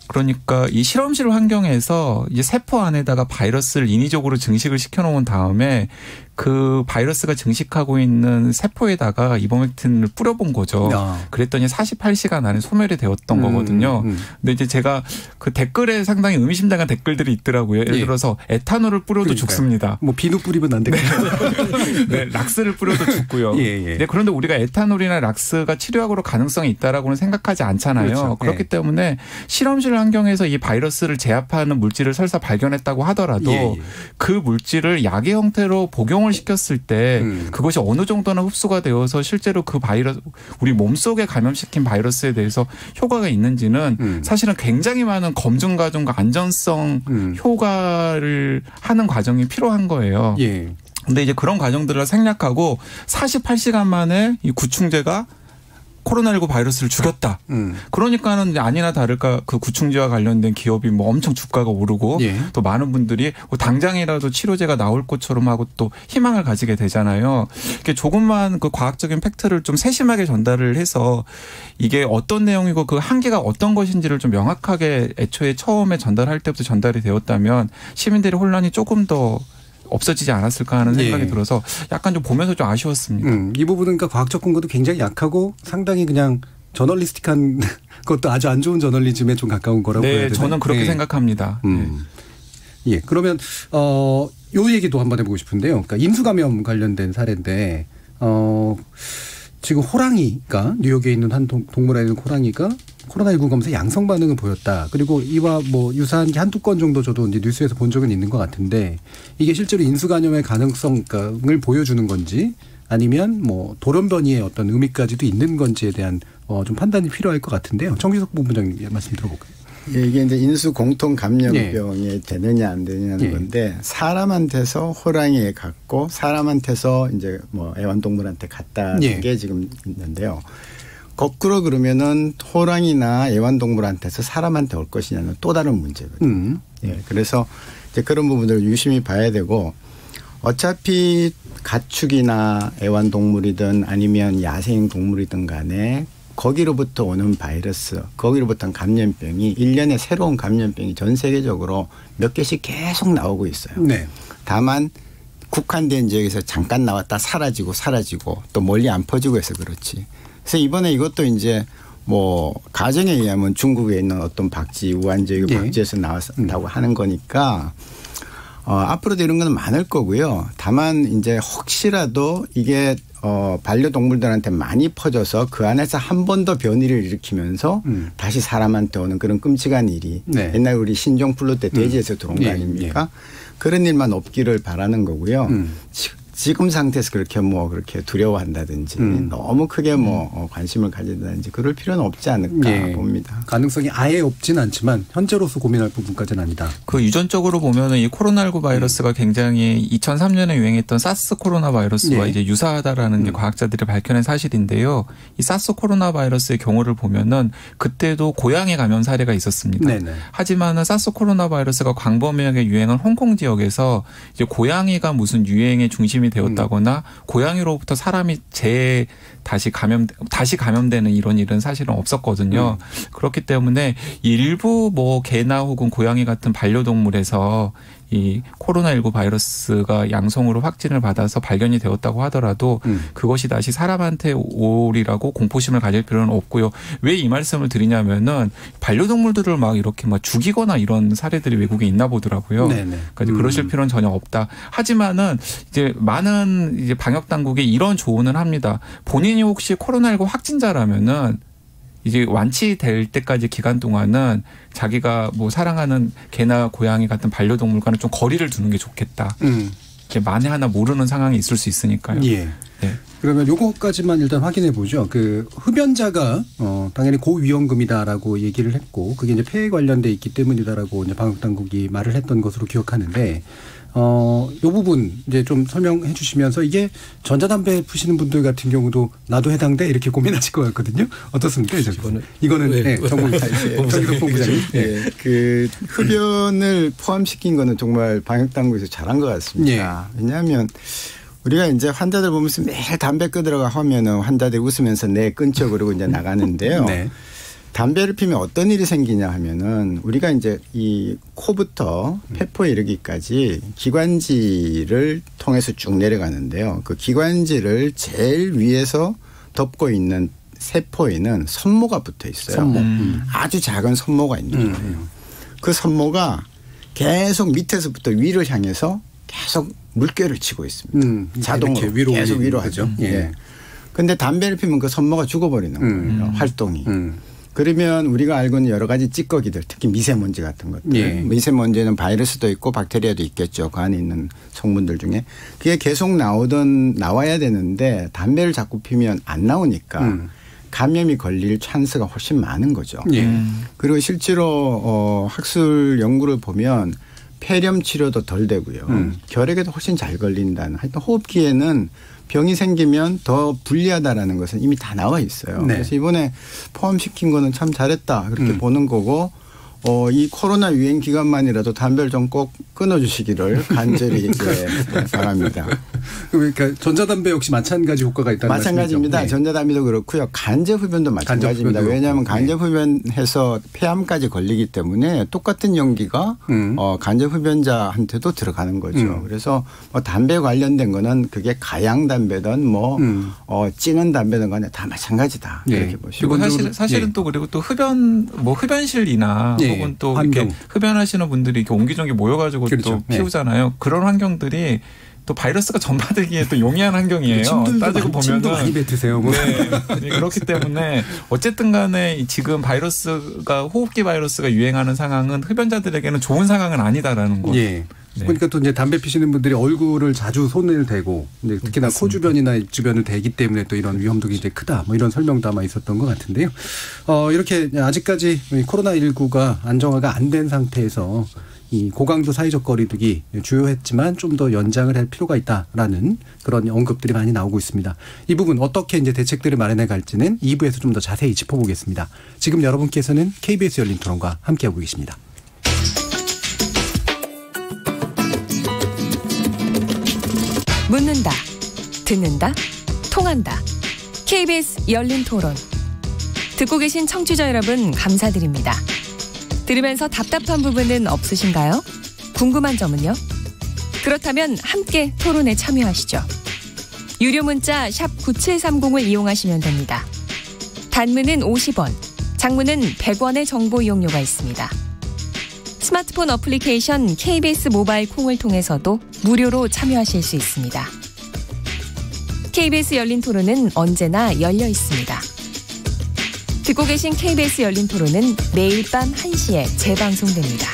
그러니까 이 실험실 환경에서 이 세포 안에다가 바이러스를 인위적으로 증식을 시켜놓은 다음에 그 바이러스가 증식하고 있는 세포에다가 이버맥틴을 뿌려본 거죠. 그랬더니 48시간 안에 소멸이 되었던 거거든요. 근데 이제 제가 그 댓글에 상당히 의미심장한 댓글들이 있더라고요. 예를 들어서 에탄올을 뿌려도 죽습니다. 뭐 비누 뿌리면 안 되겠죠. 네, 락스를 뿌려도 죽고요. 네, 그런데 우리가 에탄올이나 락스가 치료약으로 가능성이 있다라고는 생각하지 않잖아요. 그렇죠. 그렇기 때문에 실험실 환경에서 이 바이러스를 제압하는 물질을 설사 발견했다고 하더라도 그 물질을 약의 형태로 복용을 시켰을 때 그것이 어느 정도나 흡수가 되어서 실제로 그 바이러스 우리 몸속에 감염시킨 바이러스에 대해서 효과가 있는지는 사실은 굉장히 많은 검증 과정과 안전성 효과를 하는 과정이 필요한 거예요. 근데 이제 그런 과정들을 생략하고 48시간 만에 이 구충제가 코로나19 바이러스를 죽였다. 그러니까는 아니나 다를까 그 구충제와 관련된 기업이 뭐 엄청 주가가 오르고 또 많은 분들이 당장이라도 치료제가 나올 것처럼 하고 또 희망을 가지게 되잖아요. 이게 조금만 그 과학적인 팩트를 좀 세심하게 전달을 해서 이게 어떤 내용이고 그 한계가 어떤 것인지를 좀 명확하게 애초에 처음에 전달할 때부터 전달이 되었다면 시민들의 혼란이 조금 더 없어지지 않았을까 하는 생각이 들어서 약간 좀 보면서 좀 아쉬웠습니다. 이 부분은 그러니까 과학적 근거도 굉장히 약하고 상당히 그냥 저널리스틱한 것도 아주 안 좋은 저널리즘에 좀 가까운 거라고 해야 되나요? 저는 그렇게 생각합니다. 그러면 요 얘기도 한번 해보고 싶은데요. 그러니까 인수감염 관련된 사례인데 지금 호랑이가 뉴욕에 있는 한 동물원에 있는 호랑이가 코로나19 검사에 양성 반응을 보였다. 그리고 이와 뭐 유사한 게 한두 건 정도 저도 이제 뉴스에서 본 적은 있는 것 같은데 이게 실제로 인수감염의 가능성을 보여주는 건지 아니면 뭐 돌연변이의 어떤 의미까지도 있는 건지에 대한 좀 판단이 필요할 것 같은데요. 정기석 본부장님 말씀 들어볼까요? 이게 이제 인수 공통 감염병이 되느냐 안 되느냐는 건데 사람한테서 호랑이에 갔고 사람한테서 이제 뭐 애완동물한테 갔다는 게 지금 있는데요. 거꾸로 그러면은 호랑이나 애완동물한테서 사람한테 올 것이냐는 또 다른 문제거든요. 예, 그래서 이제 그런 부분들을 유심히 봐야 되고 어차피 가축이나 애완동물이든 아니면 야생동물이든 간에 거기로부터 오는 바이러스, 거기로부터 온 감염병이 1년에 새로운 감염병이 전 세계적으로 몇 개씩 계속 나오고 있어요. 네. 다만 국한된 지역에서 잠깐 나왔다 사라지고 또 멀리 안 퍼지고 해서 그렇지. 그래서 이번에 이것도 이제 뭐 가정에 의하면 중국에 있는 어떤 박쥐, 우한 지역 박쥐에서 나왔다고 하는 거니까 앞으로도 이런 건 많을 거고요. 다만 이제 혹시라도 이게 반려동물들한테 많이 퍼져서 그 안에서 한 번 더 변이를 일으키면서 다시 사람한테 오는 그런 끔찍한 일이 옛날 우리 신종플루 때 돼지에서 들어온 거 아닙니까? 그런 일만 없기를 바라는 거고요. 지금 상태에서 그렇게 두려워한다든지 너무 크게 관심을 가진다든지 그럴 필요는 없지 않을까 봅니다. 가능성이 아예 없진 않지만 현재로서 고민할 부분까지는 아니다. 그 유전적으로 보면은 이 코로나19 바이러스가 굉장히 2003년에 유행했던 사스 코로나 바이러스와 이제 유사하다라는 게 과학자들이 밝혀낸 사실인데요. 이 사스 코로나 바이러스의 경우를 보면은 그때도 고양이 감염 사례가 있었습니다. 네네. 하지만은 사스 코로나 바이러스가 광범위하게 유행한 홍콩 지역에서 이제 고양이가 무슨 유행의 중심이 되었다거나 고양이로부터 사람이 다시 감염되는 이런 일은 사실은 없었거든요. 그렇기 때문에 일부 뭐 개나 혹은 고양이 같은 반려동물에서 이 코로나19 바이러스가 양성으로 확진을 받아서 발견이 되었다고 하더라도 그것이 다시 사람한테 오리라고 공포심을 가질 필요는 없고요. 왜 이 말씀을 드리냐면은 반려동물들을 막 이렇게 막 죽이거나 이런 사례들이 외국에 있나 보더라고요. 그러니까 그러실 필요는 전혀 없다. 하지만은 이제 많은 이제 방역 당국이 이런 조언을 합니다. 본인이 혹시 코로나19 확진자라면은 이제 완치될 때까지 기간 동안은 자기가 뭐 사랑하는 개나 고양이 같은 반려동물과는 좀 거리를 두는 게 좋겠다. 이렇게 만에 하나 모르는 상황이 있을 수 있으니까요. 예. 네. 그러면 요거까지만 일단 확인해 보죠. 그 흡연자가 당연히 고위험금이다라고 얘기를 했고 그게 이제 폐에 관련돼 있기 때문이다라고 이제 방역 당국이 말을 했던 것으로 기억하는데 요 부분 이제 좀 설명해 주시면서 이게 전자담배 피시는 분들 같은 경우도 나도 해당돼 이렇게 고민하실 것 같거든요. 어떻습니까? 이거는 정기덕 본부장님. 그 흡연을 포함시킨 거는 정말 방역 당국에서 잘한 것 같습니다. 왜냐하면 우리가 이제 환자들 보면서 매일 담배 끊으라고 하면은 환자들이 웃으면서 네 끊죠 그러고 이제 나가는데요. 담배를 피면 어떤 일이 생기냐 하면은 우리가 이제 이 코부터 폐포에 이르기까지 기관지를 통해서 쭉 내려가는데요. 그 기관지를 제일 위에서 덮고 있는 세포에는 선모가 붙어 있어요. 아주 작은 선모가 있는 거예요. 그 선모가 계속 밑에서부터 위를 향해서 계속 물결을 치고 있습니다. 자동으로 계속 위로 하죠. 그런데 담배를 피면 그 선모가 죽어버리는 거예요. 활동이. 그러면 우리가 알고 있는 여러 가지 찌꺼기들 특히 미세먼지 같은 것들. 미세먼지는 바이러스도 있고 박테리아도 있겠죠. 그 안에 있는 성분들 중에. 그게 계속 나와야 되는데 담배를 자꾸 피면 안 나오니까 감염이 걸릴 찬스가 훨씬 많은 거죠. 그리고 실제로 학술 연구를 보면 폐렴 치료도 덜 되고요. 결핵에도 훨씬 잘 걸린다는. 하여튼 호흡기에는 병이 생기면 더 불리하다라는 것은 이미 다 나와 있어요. 그래서 이번에 포함시킨 거는 참 잘했다 그렇게 보는 거고 이 코로나 유행 기간만이라도 담배를 좀 꼭 끊어주시기를 간절히 바랍니다. 그러니까 전자담배 역시 마찬가지 효과가 있다는 마찬가지입니다. 말씀이죠? 전자담배도 그렇고요. 간접흡연도 마찬가지입니다. 왜냐하면 간접흡연해서 폐암까지 걸리기 때문에 똑같은 연기가 간접흡연자한테도 들어가는 거죠. 그래서 뭐 담배 관련된 거는 그게 가양담배든 찌는 담배든 간에 다 마찬가지다. 이렇게 보시고. 그리고 사실은 또 그리고 또 흡연실이나 혹은 또 이렇게 흡연하시는 분들이 이렇게 옹기종기 모여가지고 또 피우잖아요. 그런 환경들이 또 바이러스가 전파되기에 또 용이한 환경이에요. 따지고 보면은 침도 많이 뱉으세요. 그렇기 때문에 어쨌든 간에 지금 호흡기 바이러스가 유행하는 상황은 흡연자들에게는 좋은 상황은 아니다라는 거. 그러니까 또 이제 담배 피시는 분들이 얼굴을 자주 손을 대고 이제 특히나 맞습니다. 코 주변이나 입 주변을 대기 때문에 또 이런 위험도 굉장히 크다. 뭐 이런 설명도 아마 있었던 것 같은데요. 이렇게 아직까지 코로나19가 안정화가 안 된 상태에서 이 고강도 사회적 거리두기 주요했지만 좀 더 연장을 할 필요가 있다라는 그런 언급들이 많이 나오고 있습니다. 이 부분 어떻게 이제 대책들을 마련해 갈지는 2부에서 좀 더 자세히 짚어보겠습니다. 지금 여러분께서는 KBS 열린 토론과 함께하고 계십니다. 묻는다, 듣는다, 통한다. KBS 열린 토론. 듣고 계신 청취자 여러분 감사드립니다. 들으면서 답답한 부분은 없으신가요? 궁금한 점은요? 그렇다면 함께 토론에 참여하시죠. 유료 문자 샵 9730을 이용하시면 됩니다. 단문은 50원, 장문은 100원의 정보 이용료가 있습니다. 스마트폰 어플리케이션 KBS 모바일 콩을 통해서도 무료로 참여하실 수 있습니다. KBS 열린 토론은 언제나 열려 있습니다. 듣고 계신 KBS 열린 토론은 매일 밤 1시에 재방송됩니다.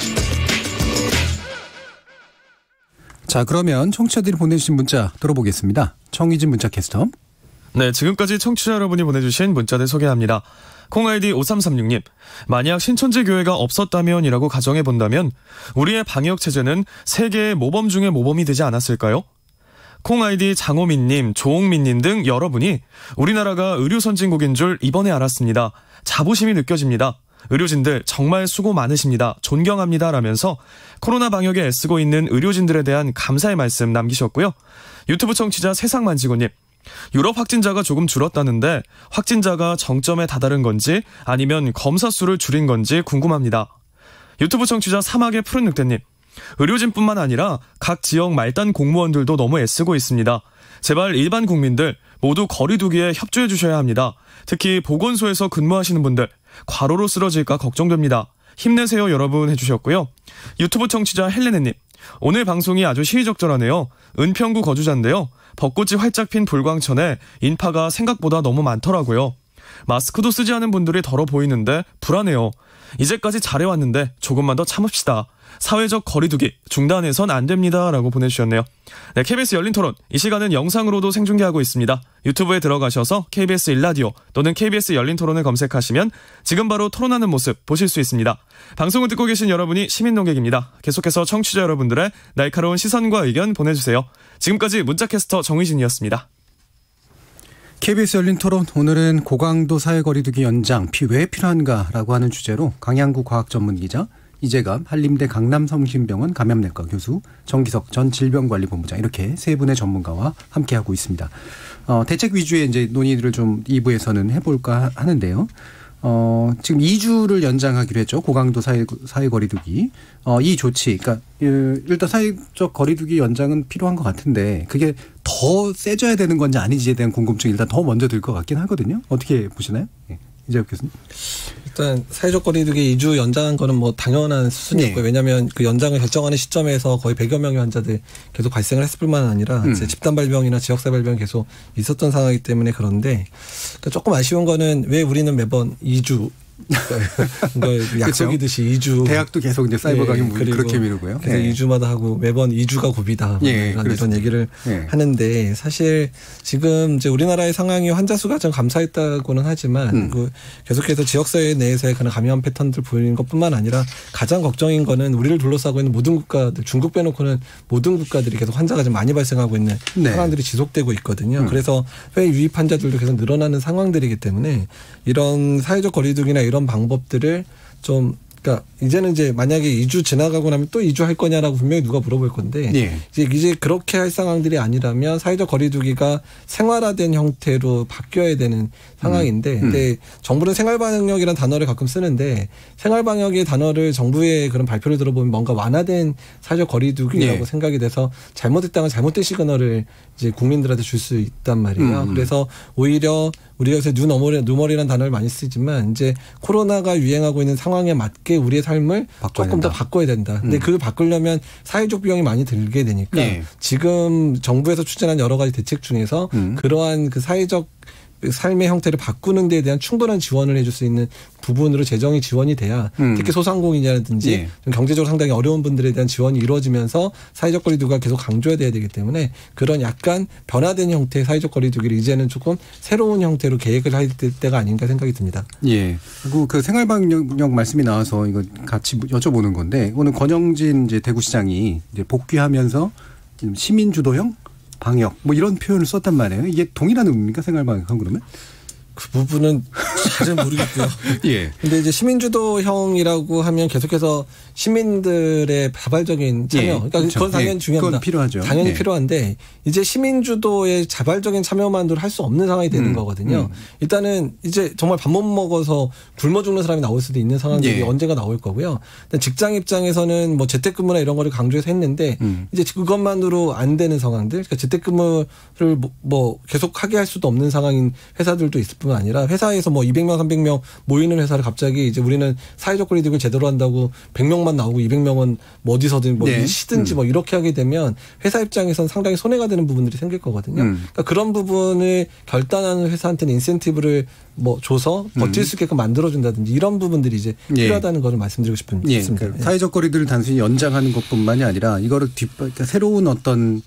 자, 그러면 청취자들이 보내주신 문자 들어보겠습니다. 정희진 문자 캐스터. 네, 지금까지 청취자 여러분이 보내주신 문자들 소개합니다. 콩아이디 5336님, 만약 신천지 교회가 없었다면이라고 가정해본다면 우리의 방역체제는 세계의 모범 중에 모범이 되지 않았을까요? 콩아이디 장호민님, 조홍민님 등 여러분이 우리나라가 의료선진국인 줄 이번에 알았습니다. 자부심이 느껴집니다. 의료진들 정말 수고 많으십니다. 존경합니다. 라면서 코로나 방역에 애쓰고 있는 의료진들에 대한 감사의 말씀 남기셨고요. 유튜브 청취자 세상만지고님, 유럽 확진자가 조금 줄었다는데 확진자가 정점에 다다른 건지 아니면 검사 수를 줄인 건지 궁금합니다. 유튜브 청취자 사막의 푸른 늑대님, 의료진뿐만 아니라 각 지역 말단 공무원들도 너무 애쓰고 있습니다. 제발 일반 국민들 모두 거리 두기에 협조해 주셔야 합니다. 특히 보건소에서 근무하시는 분들 과로로 쓰러질까 걱정됩니다. 힘내세요 여러분 해주셨고요. 유튜브 청취자 헬레네님, 오늘 방송이 아주 시의적절하네요. 은평구 거주자인데요. 벚꽃이 활짝 핀 불광천에 인파가 생각보다 너무 많더라고요. 마스크도 쓰지 않은 분들이 더러 보이는데 불안해요. 이제까지 잘해왔는데 조금만 더 참읍시다. 사회적 거리두기 중단해선 안 됩니다. 라고 보내주셨네요. 네, KBS 열린 토론. 이 시간은 영상으로도 생중계하고 있습니다. 유튜브에 들어가셔서 KBS 1라디오 또는 KBS 열린 토론을 검색하시면 지금 바로 토론하는 모습 보실 수 있습니다. 방송을 듣고 계신 여러분이 시민 농객입니다. 계속해서 청취자 여러분들의 날카로운 시선과 의견 보내주세요. 지금까지 문자캐스터 정의진이었습니다. KBS 열린 토론, 오늘은 고강도 사회거리두기 연장 왜 필요한가라고 하는 주제로 강양구 과학전문기자, 이재갑 한림대 강남성심병원 감염내과 교수, 정기석 전 질병관리본부장, 이렇게 세 분의 전문가와 함께하고 있습니다. 대책 위주의 이제 논의를 좀 2부에서는 해볼까 하는데요. 지금 2주를 연장하기로 했죠. 고강도 사회거리두기. 이 조치, 그러니까 일단 사회적 거리두기 연장은 필요한 것 같은데 그게 더 세져야 되는 건지 아닌지에 대한 궁금증이 일단 더 먼저 들 것 같긴 하거든요. 어떻게 보시나요? 네. 이재갑 교수님. 일단 사회적 거리두기 2주 연장한 거는 뭐 당연한 수순이었고요. 네. 왜냐하면 그 연장을 결정하는 시점에서 거의 100여 명의 환자들 계속 발생을 했을 뿐만 아니라 집단 발병이나 지역사 발병이 계속 있었던 상황이기 때문에 그런데 그러니까 조금 아쉬운 거는 왜 우리는 매번 2주 약속이듯이 2주. 대학도 계속 이제 사이버 강연 그렇게 미루고요. 그래서 2주마다 하고 매번 2주가 고비다. 이런 얘기를 하는데 사실 지금 이제 우리나라의 상황이 환자 수가 좀 감소했다고는 하지만 그 계속해서 지역사회 내에서의 그런 감염 패턴들 보이는 것뿐만 아니라 가장 걱정인 거는 우리를 둘러싸고 있는 모든 국가들, 중국 빼놓고는 모든 국가들이 계속 환자가 좀 많이 발생하고 있는 상황들이 지속되고 있거든요. 그래서 해외 유입 환자들도 계속 늘어나는 상황들이기 때문에 이런 사회적 거리두기나 이런 방법들을 좀, 그러니까 이제는 이제 만약에 2주 지나가고 나면 또 2주 할 거냐라고 분명히 누가 물어볼 건데 이제 그렇게 할 상황들이 아니라면 사회적 거리두기가 생활화된 형태로 바뀌어야 되는 상황인데 근데 정부는 생활방역이라는 단어를 가끔 쓰는데 생활방역의 단어를 정부의 그런 발표를 들어보면 뭔가 완화된 사회적 거리두기라고 생각이 돼서 잘못했다면 잘못된 시그널을 이제 국민들한테 줄 수 있단 말이에요. 그래서 오히려 우리가 요새 뉴머리라는 단어를 많이 쓰지만 이제 코로나가 유행하고 있는 상황에 맞게 우리의 삶을 조금 더 바꿔야 된다. 근데 그걸 바꾸려면 사회적 비용이 많이 들게 되니까 지금 정부에서 추진한 여러 가지 대책 중에서 그러한 그 사회적 삶의 형태를 바꾸는 데에 대한 충분한 지원을 해줄 수 있는 부분으로 재정이 지원이 돼야 특히 소상공인이라든지 예. 좀 경제적으로 상당히 어려운 분들에 대한 지원이 이루어지면서 사회적 거리두기가 계속 강조돼야 되기 때문에 그런 약간 변화된 형태의 사회적 거리두기를 이제는 조금 새로운 형태로 계획을 할 때가 아닌가 생각이 듭니다. 예. 그리고 그 생활방역 말씀이 나와서 이거 같이 여쭤보는 건데 오늘 권영진 이제 대구시장이 이제 복귀하면서 시민 주도형 방역 뭐 이런 표현을 썼단 말이에요. 이게 동일한 의미입니까? 생활방역한 그러면? 그 부분은 잘은 모르겠고요. 예. 근데 이제 시민주도형이라고 하면 계속해서 시민들의 자발적인 참여. 예. 그러니까 그렇죠. 그건 당연히 예. 중요합니다. 그건 필요하죠. 당연히 예. 필요한데 이제 시민주도의 자발적인 참여만으로 할 수 없는 상황이 되는 거거든요. 일단은 이제 정말 밥 못 먹어서 굶어 죽는 사람이 나올 수도 있는 상황들이 예. 언젠가 나올 거고요. 직장 입장에서는 뭐 재택근무나 이런 거를 강조해서 했는데 이제 그것만으로 안 되는 상황들. 그러니까 재택근무를 뭐 계속 하게 할 수도 없는 상황인 회사들도 있을 뿐 아니라 회사에서 뭐 200명, 300명 모이는 회사를 갑자기 이제 우리는 사회적 거리두기를 제대로 한다고 100명만 나오고 200명은 뭐 어디서든 뭐 네. 쉬든지 뭐 이렇게 하게 되면 회사 입장에서는 상당히 손해가 되는 부분들이 생길 거거든요. 그러니까 그런 부분을 결단하는 회사한테는 인센티브를 뭐 줘서 버틸 수 있게끔 만들어준다든지 이런 부분들이 이제 필요하다는 것을 말씀드리고 싶습니다. 예. 그러니까 사회적 거리두기를 단순히 연장하는 것뿐만이 아니라 이거를 그러니까 새로운 어떤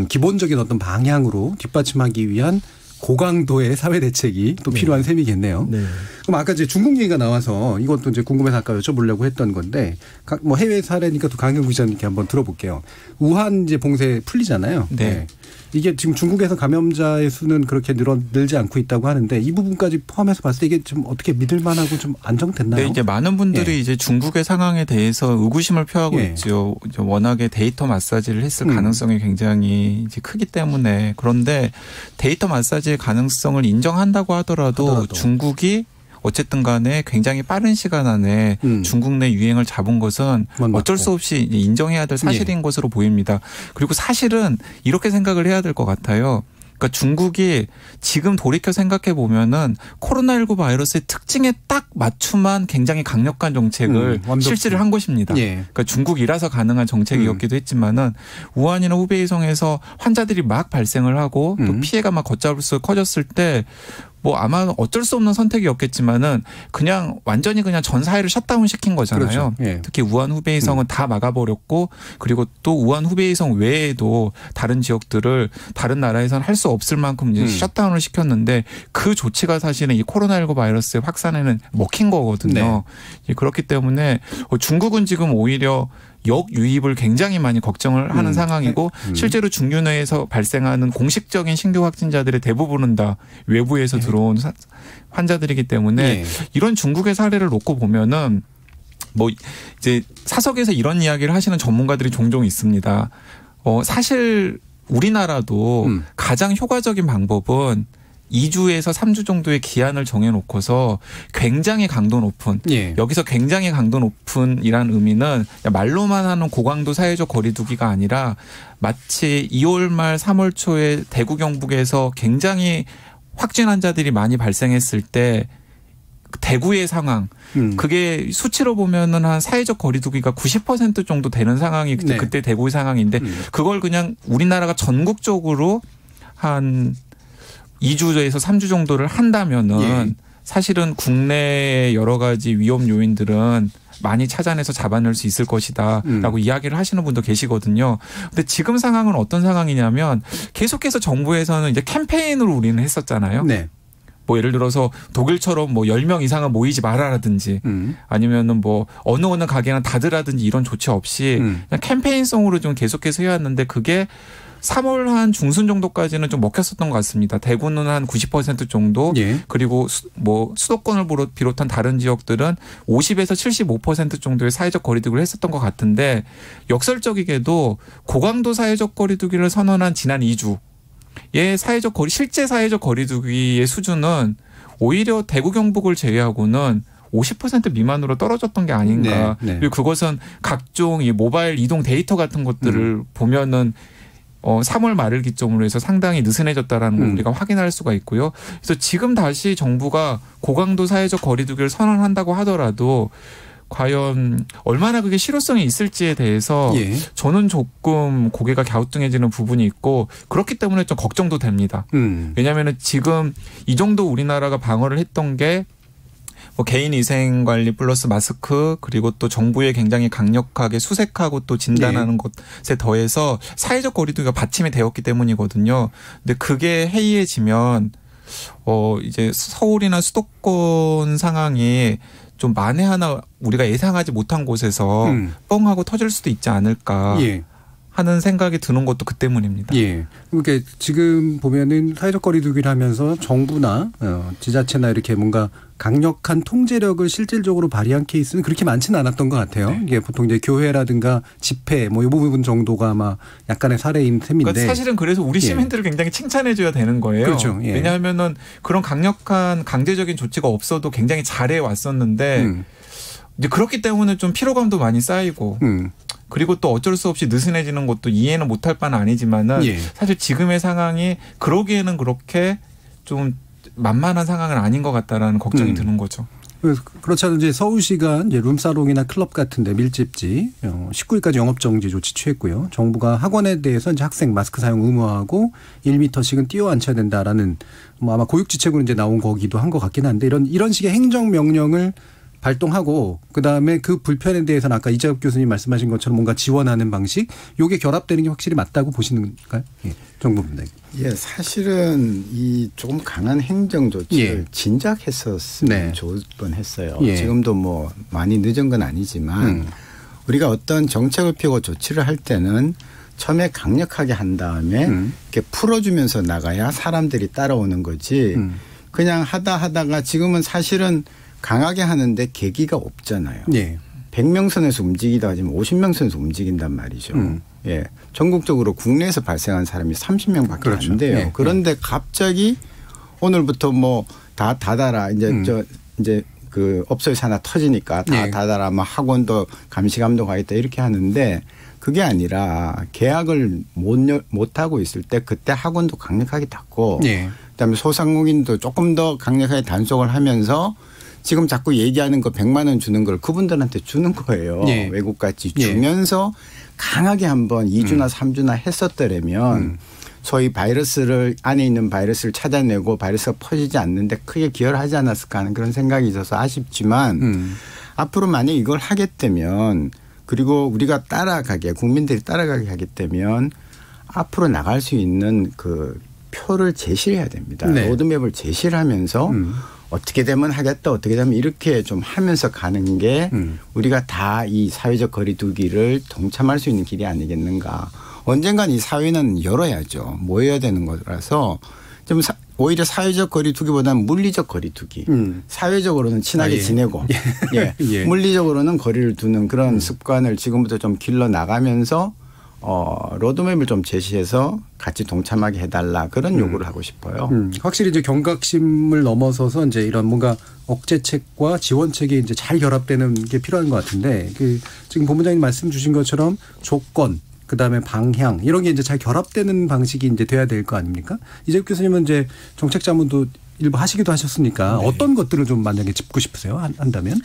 기본적인 어떤 방향으로 뒷받침하기 위한 고강도의 사회 대책이 또 필요한 셈이겠네요. 네. 그럼 아까 이제 중국 얘기가 나와서 이것도 이제 궁금해서 아까 여쭤보려고 했던 건데 뭐 해외 사례니까 또 강경 기자님께 한번 들어볼게요. 우한 이제 봉쇄 풀리잖아요. 네. 이게 지금 중국에서 감염자의 수는 그렇게 늘지 않고 있다고 하는데 이 부분까지 포함해서 봤을 때 이게 좀 어떻게 믿을만하고 좀 안정됐나요? 네, 이제 많은 분들이 이제 중국의 상황에 대해서 의구심을 표하고 있죠. 워낙에 데이터 마사지를 했을 가능성이 굉장히 이제 크기 때문에 그런데 데이터 마사지의 가능성을 인정한다고 하더라도 중국이 어쨌든 간에 굉장히 빠른 시간 안에 중국 내 유행을 잡은 것은 어쩔 수 없이 인정해야 될 사실인 것으로 보입니다. 그리고 사실은 이렇게 생각을 해야 될 것 같아요. 그러니까 중국이 지금 돌이켜 생각해 보면은 코로나19 바이러스의 특징에 딱 맞춤한 굉장히 강력한 정책을 실시를 한 것입니다. 그러니까 중국이라서 가능한 정책이었기도 했지만은 우한이나 후베이성에서 환자들이 막 발생을 하고 또 피해가 막 걷잡을수록 커졌을 때 뭐 아마 어쩔 수 없는 선택이었겠지만은 그냥 완전히 그냥 전 사회를 셧다운 시킨 거잖아요. 그렇죠. 특히 우한 후베이성은 다 막아버렸고 그리고 또 우한 후베이성 외에도 다른 지역들을 다른 나라에서는 할 수 없을 만큼 이제 셧다운을 시켰는데 그 조치가 사실은 이 코로나19 바이러스의 확산에는 먹힌 거거든요. 그렇기 때문에 중국은 지금 오히려 역유입을 굉장히 많이 걱정을 하는 상황이고 실제로 중유내에서 발생하는 공식적인 신규 확진자들의 대부분은 다 외부에서 들어온 환자들이기 때문에 이런 중국의 사례를 놓고 보면은 뭐 이제 사석에서 이런 이야기를 하시는 전문가들이 종종 있습니다. 사실 우리나라도 가장 효과적인 방법은 2주에서 3주 정도의 기한을 정해놓고서 굉장히 강도 높은 여기서 굉장히 강도 높은이라는 의미는 말로만 하는 고강도 사회적 거리두기가 아니라 마치 2월 말 3월 초에 대구 경북에서 굉장히 확진 환자들이 많이 발생했을 때 대구의 상황 그게 수치로 보면은 한 사회적 거리두기가 90% 정도 되는 상황이 그때 대구의 상황인데 그걸 그냥 우리나라가 전국적으로 한 2주에서 3주 정도를 한다면은 사실은 국내의 여러 가지 위험 요인들은 많이 찾아내서 잡아낼 수 있을 것이다라고 이야기를 하시는 분도 계시거든요. 근데 지금 상황은 어떤 상황이냐면 계속해서 정부에서는 이제 캠페인으로 우리는 했었잖아요. 뭐 예를 들어서 독일처럼 뭐 10명 이상은 모이지 말아라든지 아니면은 뭐 어느 가게는 닫으라든지 이런 조치 없이 그냥 캠페인성으로 좀 계속해서 해왔는데 그게 3월 한 중순 정도까지는 좀 먹혔었던 것 같습니다. 대구는 한 90% 정도 그리고 뭐 수도권을 비롯한 다른 지역들은 50에서 75% 정도의 사회적 거리두기를 했었던 것 같은데 역설적이게도 고강도 사회적 거리두기를 선언한 지난 2주 실제 사회적 거리두기의 수준은 오히려 대구 경북을 제외하고는 50% 미만으로 떨어졌던 게 아닌가. 그리고 그것은 각종 이 모바일 이동 데이터 같은 것들을 보면은 3월 말을 기점으로 해서 상당히 느슨해졌다라는 걸 우리가 확인할 수가 있고요. 그래서 지금 다시 정부가 고강도 사회적 거리두기를 선언한다고 하더라도 과연 얼마나 그게 실효성이 있을지에 대해서 예. 저는 조금 고개가 갸우뚱해지는 부분이 있고 그렇기 때문에 좀 걱정도 됩니다. 왜냐하면 지금 이 정도 우리나라가 방어를 했던 게 뭐 개인 위생 관리 플러스 마스크 그리고 또 정부에 굉장히 강력하게 수색하고 또 진단하는 것에 더해서 사회적 거리두기가 받침이 되었기 때문이거든요. 근데 그게 해이해지면 이제 서울이나 수도권 상황이 좀 만에 하나 우리가 예상하지 못한 곳에서 뻥 하고 터질 수도 있지 않을까. 예. 하는 생각이 드는 것도 그 때문입니다. 예. 그러니까 지금 보면은 사회적 거리두기를 하면서 정부나 지자체나 이렇게 뭔가 강력한 통제력을 실질적으로 발휘한 케이스는 그렇게 많지는 않았던 것 같아요. 네. 이게 보통 이제 교회라든가 집회 뭐 이 부분 정도가 아마 약간의 사례인 셈인데. 그러니까 사실은 그래서 우리 시민들을 예. 굉장히 칭찬해줘야 되는 거예요. 그렇죠. 예. 왜냐하면은 그런 강력한 강제적인 조치가 없어도 굉장히 잘해 왔었는데 이제 그렇기 때문에 좀 피로감도 많이 쌓이고. 그리고 또 어쩔 수 없이 느슨해지는 것도 이해는 못할 바는 아니지만은 예. 사실 지금의 상황이 그러기에는 그렇게 좀 만만한 상황은 아닌 것 같다라는 걱정이 드는 거죠. 그렇지 않은 이제 서울시가 이제 룸사롱이나 클럽 같은데 밀집지 19일까지 영업정지 조치 취했고요. 정부가 학원에 대해서 이제 학생 마스크 사용 의무화하고 1m씩은 띄워 앉혀야 된다라는 뭐 아마 고육지책으로 이제 나온 거기도 한 것 같긴 한데 이런 식의 행정명령을 발동하고 그다음에 그 불편에 대해서는 아까 이재엽 교수님 말씀하신 것처럼 뭔가 지원하는 방식 요게 결합되는 게 확실히 맞다고 보시는 건가요? 예. 정부입니다. 예, 사실은 이 조금 강한 행정 조치를 예. 진작했었으면 네. 좋을 뻔했어요. 예. 지금도 뭐 많이 늦은 건 아니지만 우리가 어떤 정책을 펴고 조치를 할 때는 처음에 강력하게 한 다음에 이렇게 풀어주면서 나가야 사람들이 따라오는 거지 그냥 하다가 지금은 사실은 강하게 하는데 계기가 없잖아요. 예. 100명 선에서 움직이다가 지금 50명 선에서 움직인단 말이죠. 예. 전국적으로 국내에서 발생한 사람이 30명밖에 그렇죠. 안 돼요. 예. 그런데 갑자기 오늘부터 뭐 다 닫아라. 이제 그 업소에서 하나 터지니까 다 예. 닫아라. 뭐 학원도 감시 감독하겠다 이렇게 하는데 그게 아니라 계약을 못 하고 있을 때 그때 학원도 강력하게 닫고 예. 그다음에 소상공인도 조금 더 강력하게 단속을 하면서 지금 자꾸 얘기하는 거 100만 원 주는 걸 그분들한테 주는 거예요. 예. 외국같이 주면서 강하게 한번 2주나 3주나 했었더라면 소위 바이러스를 안에 있는 바이러스를 찾아내고 바이러스가 퍼지지 않는데 크게 기여를 하지 않았을까 하는 그런 생각이 있어서 아쉽지만 앞으로 만약 이걸 하게 되면 그리고 우리가 국민들이 따라가게 하게 되면 앞으로 나갈 수 있는 그 표를 제시를 해야 됩니다. 네. 로드맵을 제시를 하면서 어떻게 되면 하겠다 어떻게 되면 이렇게 좀 하면서 가는 게 우리가 다 이 사회적 거리두기를 동참할 수 있는 길이 아니겠는가. 언젠간 이 사회는 열어야죠. 모여야 되는 거라서 좀 오히려 사회적 거리두기보다는 물리적 거리두기. 사회적으로는 친하게 지내고 예. 예. 물리적으로는 거리를 두는 그런 습관을 지금부터 좀 길러 나가면서 로드맵을 좀 제시해서 같이 동참하게 해달라 그런 요구를 하고 싶어요. 확실히 이제 경각심을 넘어서서 이제 이런 뭔가 억제책과 지원책이 이제 잘 결합되는 게 필요한 것 같은데 지금 본부장님 말씀 주신 것처럼 조건 그다음에 방향 이런 게 이제 잘 결합되는 방식이 이제 돼야 될 거 아닙니까? 이재엽 교수님은 이제 정책 자문도 일부 하시기도 하셨으니까 네. 어떤 것들을 좀 만약에 짚고 싶으세요? 한다면?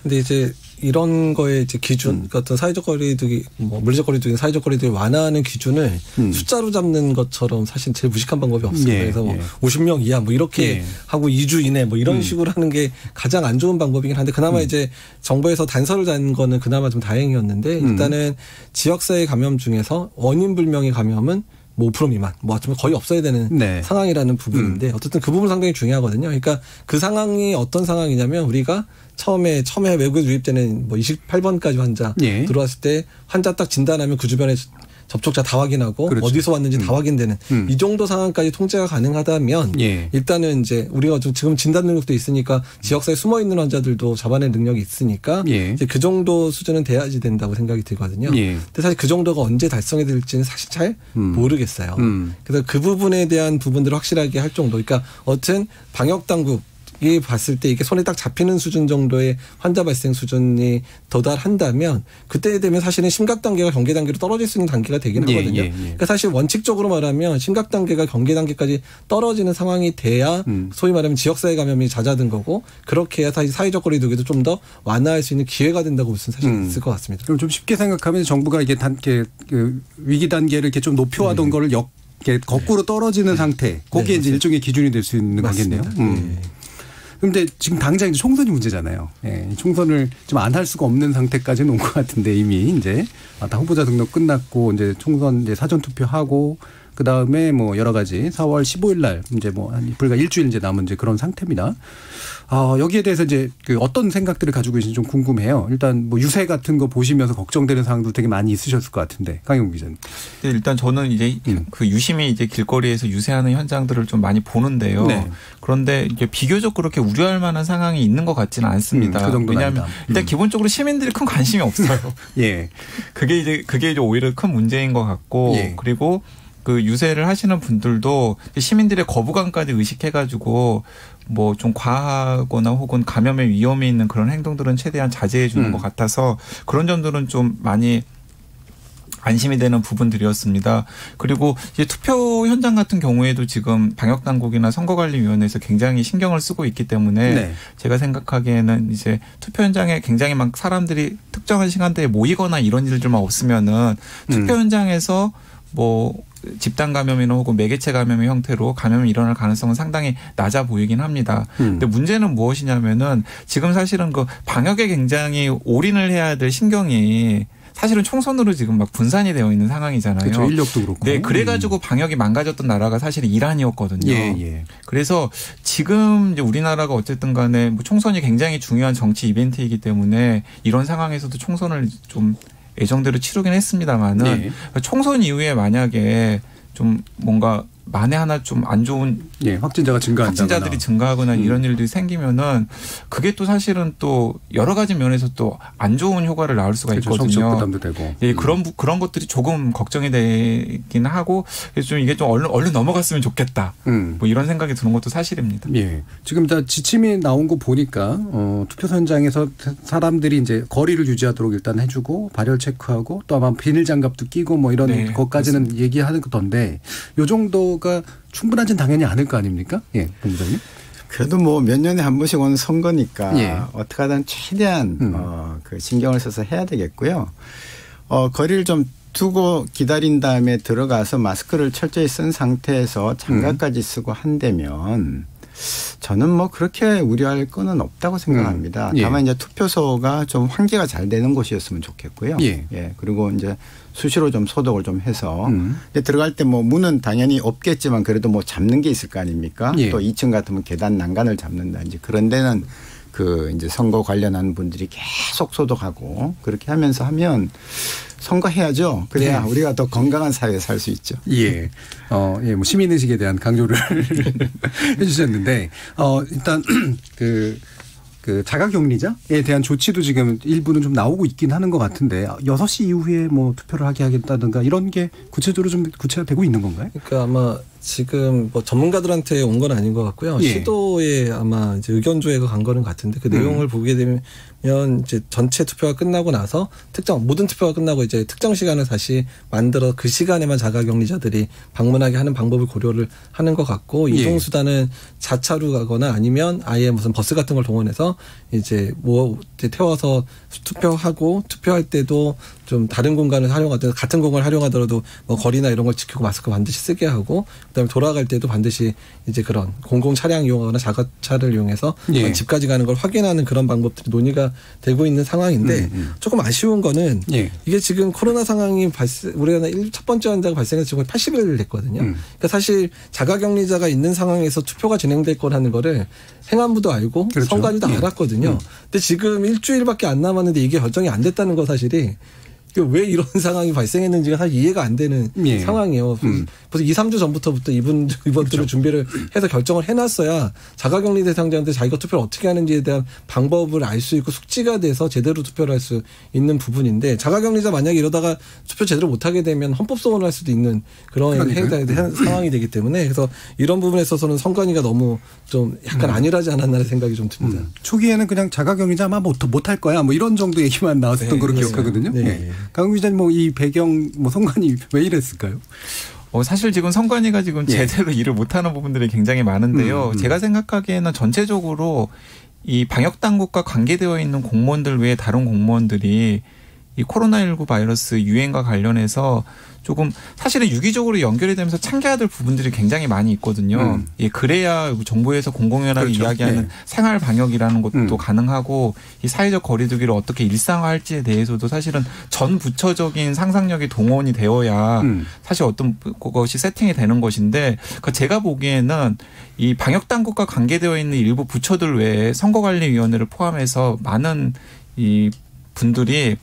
근데 이제 이런 거에 이제 기준, 어떤 사회적 거리두기, 뭐 물리적 거리두기, 사회적 거리두기 완화하는 기준을 숫자로 잡는 것처럼 사실 제일 무식한 방법이 없어요. 예, 그래서 뭐 50명 이하 뭐 이렇게 하고 2주 이내 뭐 이런 식으로 하는 게 가장 안 좋은 방법이긴 한데 그나마 이제 정부에서 단서를 단 거는 그나마 좀 다행이었는데 일단은 지역사회 감염 중에서 원인 불명의 감염은 뭐 5% 미만, 뭐 거의 없어야 되는 네. 상황이라는 부분인데 어쨌든 그 부분 상당히 중요하거든요. 그러니까 그 상황이 어떤 상황이냐면 우리가 처음에 외국에서 유입되는 뭐 28번까지 환자 예. 들어왔을 때 환자 딱 진단하면 그 주변에 접촉자 다 확인하고 그렇죠. 어디서 왔는지 다 확인되는 이 정도 상황까지 통제가 가능하다면 예. 일단은 이제 우리가 지금 진단 능력도 있으니까 지역사회에 숨어 있는 환자들도 잡아낼 능력이 있으니까 예. 이제 그 정도 수준은 돼야지 된다고 생각이 들거든요. 예. 근데 사실 그 정도가 언제 달성이 될지는 사실 잘 모르겠어요. 그래서 그 부분에 대한 부분들을 확실하게 할 정도. 그러니까 어쨌든 방역 당국 이 봤을 때 이게 손에 딱 잡히는 수준 정도의 환자 발생 수준이 도달한다면 그때 되면 사실은 심각 단계가 경계 단계로 떨어질 수 있는 단계가 되긴 하거든요. 그러니까 사실 원칙적으로 말하면 심각 단계가 경계 단계까지 떨어지는 상황이 돼야 소위 말하면 지역사회 감염이 잦아든 거고 그렇게 해야 사실 사회적 거리두기도 좀 더 완화할 수 있는 기회가 된다고 볼 수는 사실 있을 것 같습니다. 그럼 좀 쉽게 생각하면 정부가 이게 위기 단계를 이렇게 좀 높여하던 거를 이렇게 거꾸로 떨어지는 상태, 거기에 이제 일종의 기준이 될 수 있는 거겠네요. 그런데 지금 당장 이제 총선이 문제잖아요. 예, 총선을 좀 안 할 수가 없는 상태까지는 온 것 같은데 이미 이제 다 후보자 등록 끝났고 이제 총선 이제 사전 투표하고 그 다음에 뭐 여러 가지 4월 15일 날 이제 뭐 한 불과 일주일 이제 남은 이제 그런 상태입니다. 여기에 대해서 이제 어떤 생각들을 가지고 계신지 좀 궁금해요. 일단 뭐 유세 같은 거 보시면서 걱정되는 사항도 되게 많이 있으셨을 것 같은데 강용 기자님. 네, 일단 저는 이제 그 유심히 이제 길거리에서 유세하는 현장들을 좀 많이 보는데요. 네. 그런데 이게 비교적 그렇게 우려할 만한 상황이 있는 것 같지는 않습니다. 그 정도는 왜냐하면 일단 기본적으로 시민들이 큰 관심이 없어요. 예. 그게 이제 오히려 큰 문제인 것 같고 그리고 그 유세를 하시는 분들도 시민들의 거부감까지 의식해가지고 뭐 좀 과하거나 혹은 감염의 위험이 있는 그런 행동들은 최대한 자제해 주는 것 같아서 그런 점들은 좀 많이 안심이 되는 부분들이었습니다. 그리고 이제 투표 현장 같은 경우에도 지금 방역당국이나 선거관리위원회에서 굉장히 신경을 쓰고 있기 때문에 제가 생각하기에는 이제 투표 현장에 굉장히 막 사람들이 특정한 시간대에 모이거나 이런 일들만 없으면은 투표 현장에서 뭐 집단 감염이나 혹은 매개체 감염의 형태로 감염이 일어날 가능성은 상당히 낮아 보이긴 합니다. 근데 문제는 무엇이냐면은 지금 사실은 그 방역에 굉장히 올인을 해야 될 신경이 사실은 총선으로 지금 막 분산이 되어 있는 상황이잖아요. 그렇죠. 인력도 그렇고. 네, 그래가지고 방역이 망가졌던 나라가 사실 이란이었거든요. 그래서 지금 이제 우리나라가 어쨌든 간에 뭐 총선이 굉장히 중요한 정치 이벤트이기 때문에 이런 상황에서도 총선을 좀 예정대로 치르긴 했습니다만은 총선 이후에 만약에 좀 뭔가 만에 하나 좀 안 좋은 확진자가 증가한다거나 확진자들이 증가하거나 이런 일들이 생기면은 그게 또 사실은 또 여러 가지 면에서 또 안 좋은 효과를 낳을 수가 있거든요. 정치적 부담도 되고. 예, 그런 것들이 조금 걱정이 되긴 하고 그래서 좀 이게 좀 얼른 넘어갔으면 좋겠다. 뭐 이런 생각이 드는 것도 사실입니다. 예. 지금 다 지침이 나온 거 보니까 투표 현장에서 사람들이 이제 거리를 유지하도록 일단 해주고 발열 체크하고 또 아마 비닐 장갑도 끼고 뭐 이런 것까지는 맞습니다. 얘기하는 건데 요 정도가 충분하진 당연히 않을 거 아닙니까? 예, 본부장님. 그래도 뭐 몇 년에 한 번씩 오는 선거니까 어떻게 하든 최대한 그 신경을 써서 해야 되겠고요. 거리를 좀 두고 기다린 다음에 들어가서 마스크를 철저히 쓴 상태에서 장갑까지 쓰고 한다면 저는 뭐 그렇게 우려할 건은 없다고 생각합니다. 다만 이제 투표소가 좀 환기가 잘 되는 곳이었으면 좋겠고요. 그리고 이제 수시로 좀 소독을 좀 해서 들어갈 때 뭐 문은 당연히 없겠지만 그래도 뭐 잡는 게 있을 거 아닙니까? 또 2층 같으면 계단 난간을 잡는다든지 그런 데는 그 이제 선거 관련한 분들이 계속 소독하고 그렇게 하면서 하면 선거해야죠. 그래야 우리가 더 건강한 사회에 살 수 있죠. 뭐 시민의식에 대한 강조를 해주셨는데, 일단 그 자가격리자에 대한 조치도 지금 일부는 좀 나오고 있긴 하는 것 같은데 6시 이후에 뭐 투표를 하게 하겠다든가 이런 게 구체적으로 좀 구체화되고 있는 건가요? 그러니까 아마 지금 뭐 전문가들한테 온 건 아닌 것 같고요. 시도에 아마 이제 의견 조회가 간 거는 같은데 그 내용을 보게 되면 이제 전체 투표가 끝나고 나서 모든 투표가 끝나고 이제 특정 시간을 다시 만들어 그 시간에만 자가격리자들이 방문하게 하는 방법을 고려를 하는 것 같고 이동 수단은 자차로 가거나 아니면 아예 무슨 버스 같은 걸 동원해서 이제 태워서 투표하고 투표할 때도 좀 다른 공간을 활용하더라도 같은 공간을 활용하더라도 뭐 거리나 이런 걸 지키고 마스크 반드시 쓰게 하고 그다음에 돌아갈 때도 반드시 이제 그런 공공 차량 이용하거나 자가차를 이용해서 집까지 가는 걸 확인하는 그런 방법들이 논의가 되고 있는 상황인데 조금 아쉬운 거는 이게 지금 코로나 상황이 우리나라 첫 번째 환자가 발생해서 지금 80일 됐거든요. 그러니까 사실 자가격리자가 있는 상황에서 투표가 진행될 거라는 거를 행안부도 알고 선관위도 알았거든요. 근데 지금 일주일밖에 안 남았는데 이게 결정이 안 됐다는 거 사실이 왜 이런 상황이 발생했는지가 사실 이해가 안 되는 상황이에요. 벌써 2, 3주 전부터 이번들을 그렇죠. 준비를 해서 결정을 해놨어야 자가격리 대상자한테 자기가 투표를 어떻게 하는지에 대한 방법을 알 수 있고 숙지가 돼서 제대로 투표를 할 수 있는 부분인데 자가격리자 만약에 이러다가 투표 제대로 못하게 되면 헌법소원을 할 수도 있는 그런 상황이 되기 때문에 그래서 이런 부분에 있어서는 선관위가 너무 좀 약간 안일하지 않았나라는 생각이 좀 듭니다. 초기에는 그냥 자가격리자 아마 못할 거야 뭐 이런 정도 얘기만 나왔었던 걸로 기억하거든요. 네. 강 기자님 뭐 이 배경 선관위 왜 이랬을까요? 사실 지금 선관위가 지금 제대로 일을 못하는 부분들이 굉장히 많은데요. 제가 생각하기에는 전체적으로 이 방역당국과 관계되어 있는 공무원들 외에 다른 공무원들이 이 코로나19 바이러스 유행과 관련해서 조금 사실은 유기적으로 연결이 되면서 참여해야 될 부분들이 굉장히 많이 있거든요. 그래야 정부에서 공공연하게 그렇죠. 이야기하는 생활 방역이라는 것도 가능하고 이 사회적 거리두기를 어떻게 일상화할지에 대해서도 사실은 전 부처적인 상상력이 동원이 되어야 사실 어떤 것이 세팅이 되는 것인데 제가 보기에는 이 방역당국과 관계되어 있는 일부 부처들 외에 선거관리위원회를 포함해서 많은 이 분들이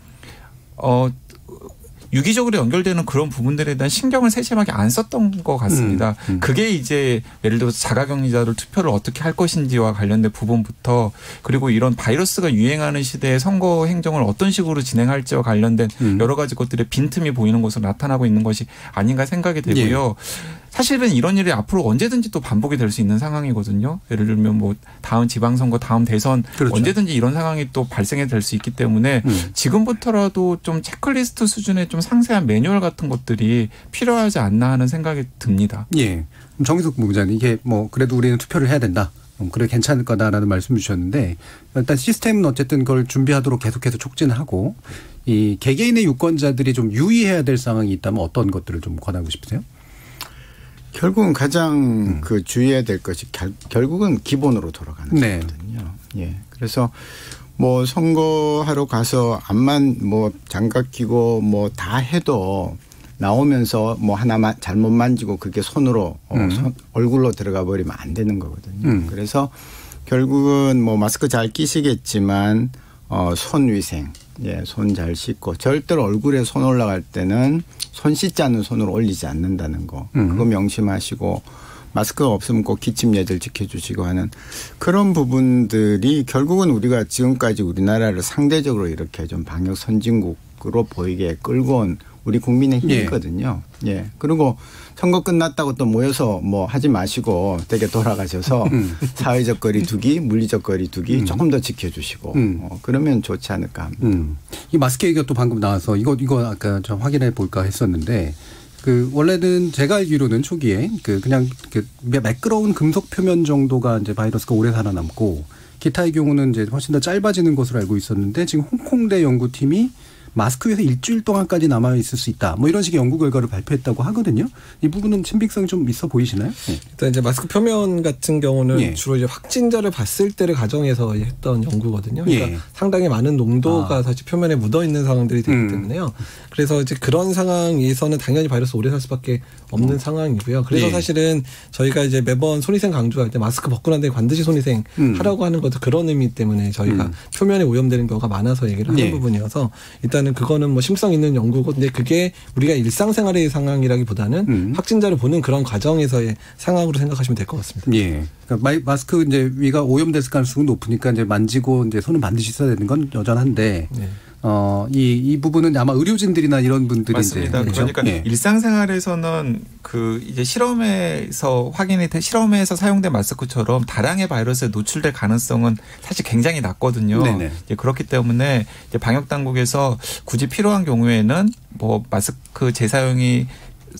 유기적으로 연결되는 그런 부분들에 대한 신경을 세심하게 안 썼던 것 같습니다. 그게 이제 예를 들어서 자가격리자들 투표를 어떻게 할 것인지와 관련된 부분부터 그리고 이런 바이러스가 유행하는 시대에 선거 행정을 어떤 식으로 진행할지와 관련된 여러 가지 것들의 빈틈이 보이는 것으로 나타나고 있는 것이 아닌가 생각이 되고요. 사실은 이런 일이 앞으로 언제든지 또 반복이 될 수 있는 상황이거든요. 예를 들면 뭐 다음 지방선거, 다음 대선 그렇죠. 언제든지 이런 상황이 또 발생이 될 수 있기 때문에 지금부터라도 좀 체크리스트 수준의 좀 상세한 매뉴얼 같은 것들이 필요하지 않나 하는 생각이 듭니다. 예. 정의석 본부장님 이게 뭐 그래도 우리는 투표를 해야 된다. 그래 괜찮을 거다라는 말씀 주셨는데 일단 시스템은 어쨌든 그걸 준비하도록 계속해서 촉진하고 이 개개인의 유권자들이 좀 유의해야 될 상황이 있다면 어떤 것들을 좀 권하고 싶으세요? 결국은 가장 주의해야 될 것이 결국은 기본으로 돌아가는 거거든요. 예. 그래서 뭐 선거하러 가서 앞만 뭐 장갑 끼고 뭐 다 해도 나오면서 뭐 하나만 잘못 만지고 그게 손으로 얼굴로 들어가 버리면 안 되는 거거든요. 그래서 결국은 뭐 마스크 잘 끼시겠지만 손 위생, 손 잘 씻고 절대로 얼굴에 손 올라갈 때는 손 씻지 않은 손으로 올리지 않는다는 거. 그거 명심하시고 마스크가 없으면 꼭 기침 예절 지켜주시고 하는 그런 부분들이 결국은 우리가 지금까지 우리나라를 상대적으로 이렇게 좀 방역 선진국으로 보이게 끌고 온 우리 국민의 힘이거든요. 예. 그리고 선거 끝났다고 또 모여서 뭐 하지 마시고 댁에 돌아가셔서 사회적 거리 두기, 물리적 거리 두기 조금 더 지켜주시고 그러면 좋지 않을까 합니다. 이 마스크 얘기가 또 방금 나와서 이거 아까 좀 확인해 볼까 했었는데 원래는 제가 알기로는 초기에 그냥 매끄러운 금속 표면 정도가 이제 바이러스가 오래 살아남고 기타의 경우는 이제 훨씬 더 짧아지는 것으로 알고 있었는데 지금 홍콩대 연구팀이 마스크 위에서 일주일 동안까지 남아있을 수 있다. 뭐 이런 식의 연구 결과를 발표했다고 하거든요. 이 부분은 신빙성이 좀 있어 보이시나요? 네. 일단 이제 마스크 표면 같은 경우는 주로 이제 확진자를 봤을 때를 가정해서 했던 연구거든요. 그러니까 상당히 많은 농도가 사실 표면에 묻어 있는 상황들이 되기 때문에요. 그래서 이제 그런 상황에서는 당연히 바이러스 오래 살 수밖에 없는 상황이고요. 그래서 사실은 저희가 이제 매번 손위생 강조할 때 마스크 벗고 난 뒤에 반드시 손위생 하라고 하는 것도 그런 의미 때문에 저희가 표면에 오염되는 경우가 많아서 얘기를 하는 부분이어서 일단은 그거는 뭐 심성 있는 연구고 근데 그게 우리가 일상생활의 상황이라기보다는 확진자를 보는 그런 과정에서의 상황으로 생각하시면 될 것 같습니다. 예. 그러니까 마스크 이제 위가 오염됐을 가능성이 높으니까 이제 만지고 이제 손은 반드시 써야 되는 건 여전한데 이 부분은 아마 의료진들이나 이런 분들이 맞습니다. 이제 그러니까 일상생활에서는 이제 실험에서 실험에서 사용된 마스크처럼 다량의 바이러스에 노출될 가능성은 사실 굉장히 낮거든요. 이제 그렇기 때문에 이제 방역 당국에서 굳이 필요한 경우에는 뭐 마스크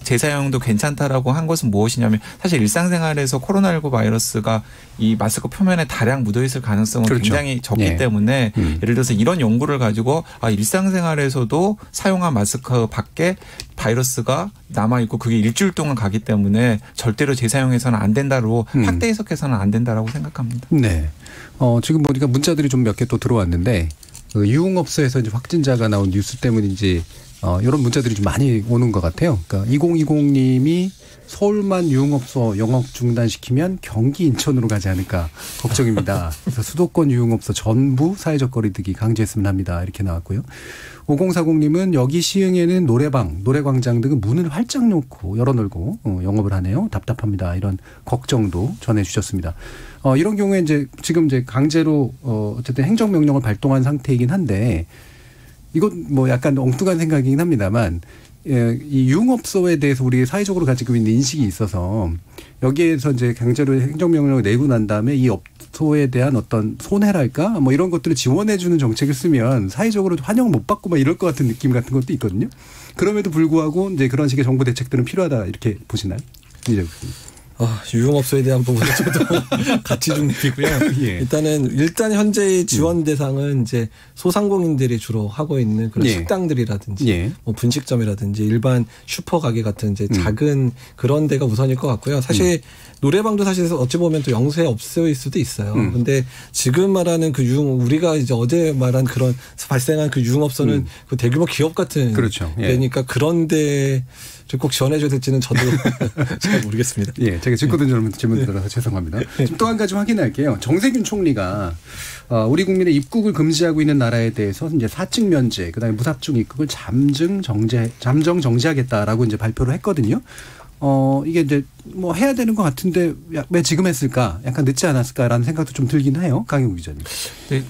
재사용도 괜찮다라고 한 것은 무엇이냐면 사실 일상생활에서 코로나19 바이러스가 이 마스크 표면에 다량 묻어있을 가능성은 굉장히 적기 때문에 예를 들어서 이런 연구를 가지고 일상생활에서도 사용한 마스크 밖에 바이러스가 남아있고 그게 일주일 동안 가기 때문에 절대로 재사용해서는 안 된다로 확대 해석해서는 안 된다라고 생각합니다. 네. 지금 보니까 문자들이 좀 몇 개 또 들어왔는데 유흥업소에서 이제 확진자가 나온 뉴스 때문인지 이런 문자들이 좀 많이 오는 것 같아요. 그러니까 2020님이 서울만 유흥업소 영업 중단시키면 경기 인천으로 가지 않을까 걱정입니다. 그래서 수도권 유흥업소 전부 사회적 거리두기 강제했으면 합니다. 이렇게 나왔고요. 5040님은 여기 시흥에는 노래방, 노래광장 등은 문을 활짝 열어놓고 영업을 하네요. 답답합니다. 이런 걱정도 전해주셨습니다. 이런 경우에 이제 지금 이제 강제로 어쨌든 행정명령을 발동한 상태이긴 한데 이건 뭐 약간 엉뚱한 생각이긴 합니다만 이 유흥업소에 대해서 우리 사회적으로 가지고 있는 인식이 있어서 여기에서 이제 강제로 행정명령을 내고 난 다음에 이 업소에 대한 어떤 손해랄까 뭐 이런 것들을 지원해주는 정책을 쓰면 사회적으로 환영 못 받고 막 이럴 것 같은 느낌 같은 것도 있거든요. 그럼에도 불구하고 이제 그런 식의 정부 대책들은 필요하다 이렇게 보시나요? 유흥업소에 대한 부분은 저도 같이 중립이고요. 예. 일단 현재의 지원 대상은 이제 소상공인들이 주로 하고 있는 그런 식당들이라든지 뭐 분식점이라든지 일반 슈퍼 가게 같은 이제 작은 그런 데가 우선일 것 같고요. 사실 노래방도 사실 어찌 보면 또 영세업소일 수도 있어요. 근데 지금 말하는 그 우리가 이제 어제 말한 그런 발생한 그 유흥업소는 그 대규모 기업 같은 그렇죠. 그러니까 그런데 꼭 지원해줘야 될지는 저도 잘 모르겠습니다. 예, 제가 짚고 던진 질문 들어서 죄송합니다. 또 한 가지 확인할게요. 정세균 총리가 우리 국민의 입국을 금지하고 있는 나라에 대해서 이제 사증 면제, 그다음에 무사증 입국을 잠정 정지하겠다라고 이제 발표를 했거든요. 이게 이제 뭐 해야 되는 것 같은데 왜 지금 했을까? 약간 늦지 않았을까라는 생각도 좀 들긴 해요. 강영욱 기자님. 네,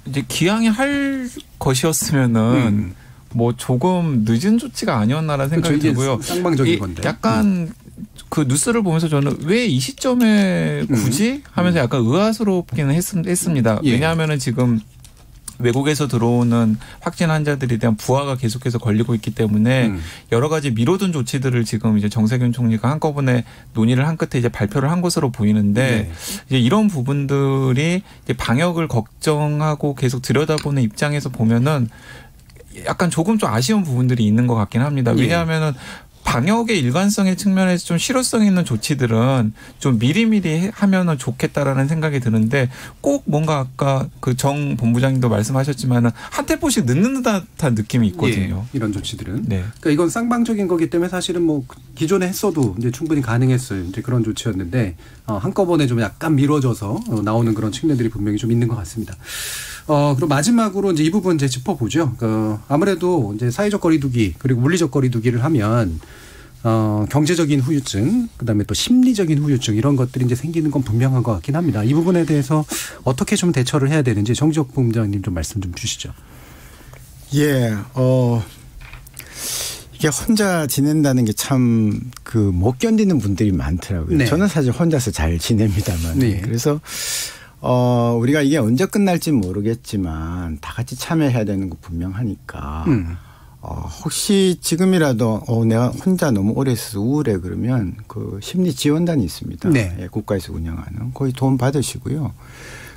이제 기왕에 할 것이었으면은. 뭐 조금 늦은 조치가 아니었나라는 생각이 들고요. 쌍방적인 건데. 약간 그 뉴스를 보면서 저는 왜 이 시점에 굳이 하면서 약간 의아스럽기는 했습니다. 왜냐하면은 지금 외국에서 들어오는 확진 환자들에 대한 부하가 계속해서 걸리고 있기 때문에 여러 가지 미뤄둔 조치들을 지금 이제 정세균 총리가 한꺼번에 논의를 한 끝에 이제 발표를 한 것으로 보이는데 이제 이런 부분들이 이제 방역을 걱정하고 계속 들여다보는 입장에서 보면은 약간 조금 좀 아쉬운 부분들이 있는 것 같긴 합니다. 왜냐하면은 방역의 일관성의 측면에서 좀 실효성 있는 조치들은 좀 미리미리 하면은 좋겠다라는 생각이 드는데 꼭 뭔가 아까 그 정 본부장님도 말씀하셨지만은 한 템포씩 늦는 듯한 느낌이 있거든요. 이런 조치들은. 그러니까 이건 쌍방적인 거기 때문에 사실은 뭐 기존에 했어도 이제 충분히 가능했어요. 이제 그런 조치였는데 한꺼번에 좀 약간 미뤄져서 나오는 그런 측면들이 분명히 좀 있는 것 같습니다. 그럼 마지막으로 이제 이 부분 이제 짚어보죠. 아무래도 이제 사회적 거리두기 그리고 물리적 거리두기를 하면 경제적인 후유증, 그다음에 또 심리적인 후유증 이런 것들이 이제 생기는 건 분명한 것 같긴 합니다. 이 부분에 대해서 어떻게 좀 대처를 해야 되는지 정지혁 본부장님 좀 말씀 좀 주시죠. 예, 이게 혼자 지낸다는 게 참 그 못 견디는 분들이 많더라고요. 저는 사실 혼자서 잘 지냅니다만. 그래서 우리가 이게 언제 끝날지 모르겠지만 다 같이 참여해야 되는 거 분명하니까 혹시 지금이라도 내가 혼자 너무 오래 있어서 우울해 그러면 그 심리 지원단이 있습니다. 예, 국가에서 운영하는 거기 도움 받으시고요.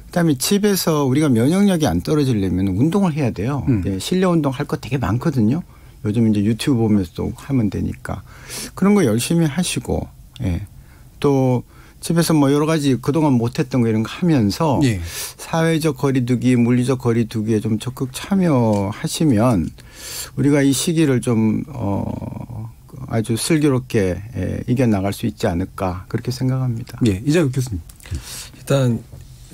그다음에 집에서 우리가 면역력이 안 떨어지려면 운동을 해야 돼요. 예, 실내 운동 할 거 되게 많거든요. 요즘 이제 유튜브 보면서 또 하면 되니까 그런 거 열심히 하시고 또 집에서 뭐 여러 가지 그동안 못했던 거 이런 거 하면서 사회적 거리두기, 물리적 거리두기에 좀 적극 참여하시면 우리가 이 시기를 좀 아주 슬기롭게 이겨나갈 수 있지 않을까 그렇게 생각합니다. 이재욱 교수님. 일단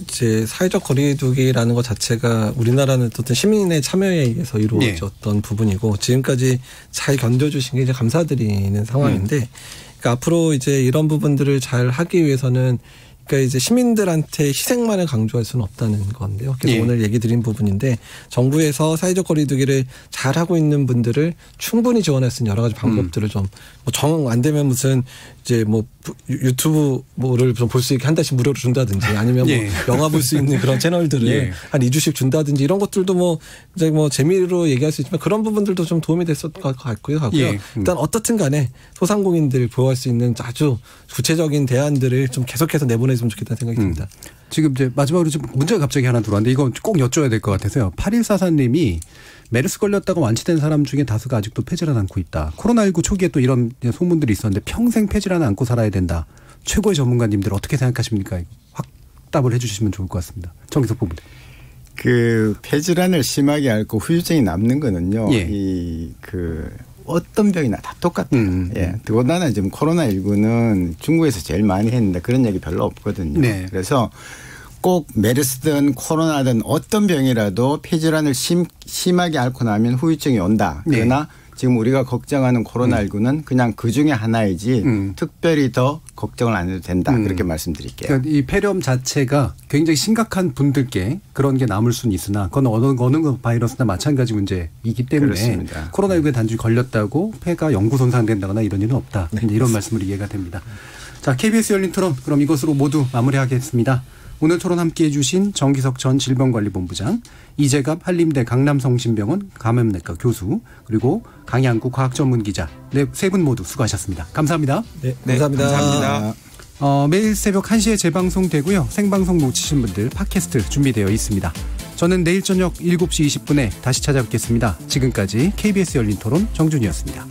이제 사회적 거리두기라는 것 자체가 우리나라는 어떤 시민의 참여에 의해서 이루어졌던 부분이고 지금까지 잘 견뎌주신 게 이제 감사드리는 상황인데 그러니까 앞으로 이제 이런 부분들을 잘 하기 위해서는 그러니까 이제 시민들한테 희생만을 강조할 수는 없다는 건데요. 그래서 오늘 얘기 드린 부분인데 정부에서 사회적 거리두기를 잘 하고 있는 분들을 충분히 지원할 수 있는 여러 가지 방법들을 좀 뭐 정 안 되면 무슨 이제 뭐 유튜브를 좀 볼 수 있게 한 달씩 무료로 준다든지 아니면 뭐 영화 볼 수 있는 그런 채널들을 한 2주씩 준다든지 이런 것들도 뭐 이제 뭐 재미로 얘기할 수 있지만 그런 부분들도 좀 도움이 됐을 것 같고요. 일단 어떻든 간에 소상공인들을 보호할 수 있는 아주 구체적인 대안들을 좀 계속해서 내보내주면 좋겠다는 생각이 듭니다. 지금 이제 마지막으로 좀 문제가 갑자기 하나 들어왔는데 이건 꼭 여쭤야 될 것 같아서요. 8144님이 메르스 걸렸다가 완치된 사람 중에 다수가 아직도 폐질환 안고 있다. 코로나19 초기에 또 이런 소문들이 있었는데 평생 폐질환 안고 살아야 된다. 최고의 전문가님들 어떻게 생각하십니까? 확답을 해 주시면 좋을 것 같습니다. 정기석 본부장. 그 폐질환을 심하게 앓고 후유증이 남는 거는요. 어떤 병이나 다 똑같다. 예. 더군다나 지금 코로나19는 중국에서 제일 많이 했는데 그런 얘기 별로 없거든요. 네. 그래서 꼭 메르스든 코로나든 어떤 병이라도 폐질환을 심하게 앓고 나면 후유증이 온다. 그러나 네. 지금 우리가 걱정하는 코로나19는 그냥 그중에 하나이지 특별히 더 걱정을 안 해도 된다. 그렇게 말씀드릴게요. 그러니까 이 폐렴 자체가 굉장히 심각한 분들께 그런 게 남을 수는 있으나 그건 어느 바이러스나 마찬가지 문제이기 때문에 그렇습니다. 코로나19에 단지 걸렸다고 폐가 영구 손상된다거나 이런 일은 없다. 네. 이런 말씀으로 이해가 됩니다. 자, KBS 열린 토론 그럼 이것으로 모두 마무리하겠습니다. 오늘 토론 함께해 주신 정기석 전 질병관리본부장, 이재갑 한림대 강남성심병원 감염내과 교수, 그리고 강양구 과학전문기자 네, 세 분 모두 수고하셨습니다. 감사합니다. 네, 감사합니다. 감사합니다. 매일 새벽 1시에 재방송되고요. 생방송 놓치신 분들 팟캐스트 준비되어 있습니다. 저는 내일 저녁 7시 20분에 다시 찾아뵙겠습니다. 지금까지 KBS 열린 토론 정준이었습니다.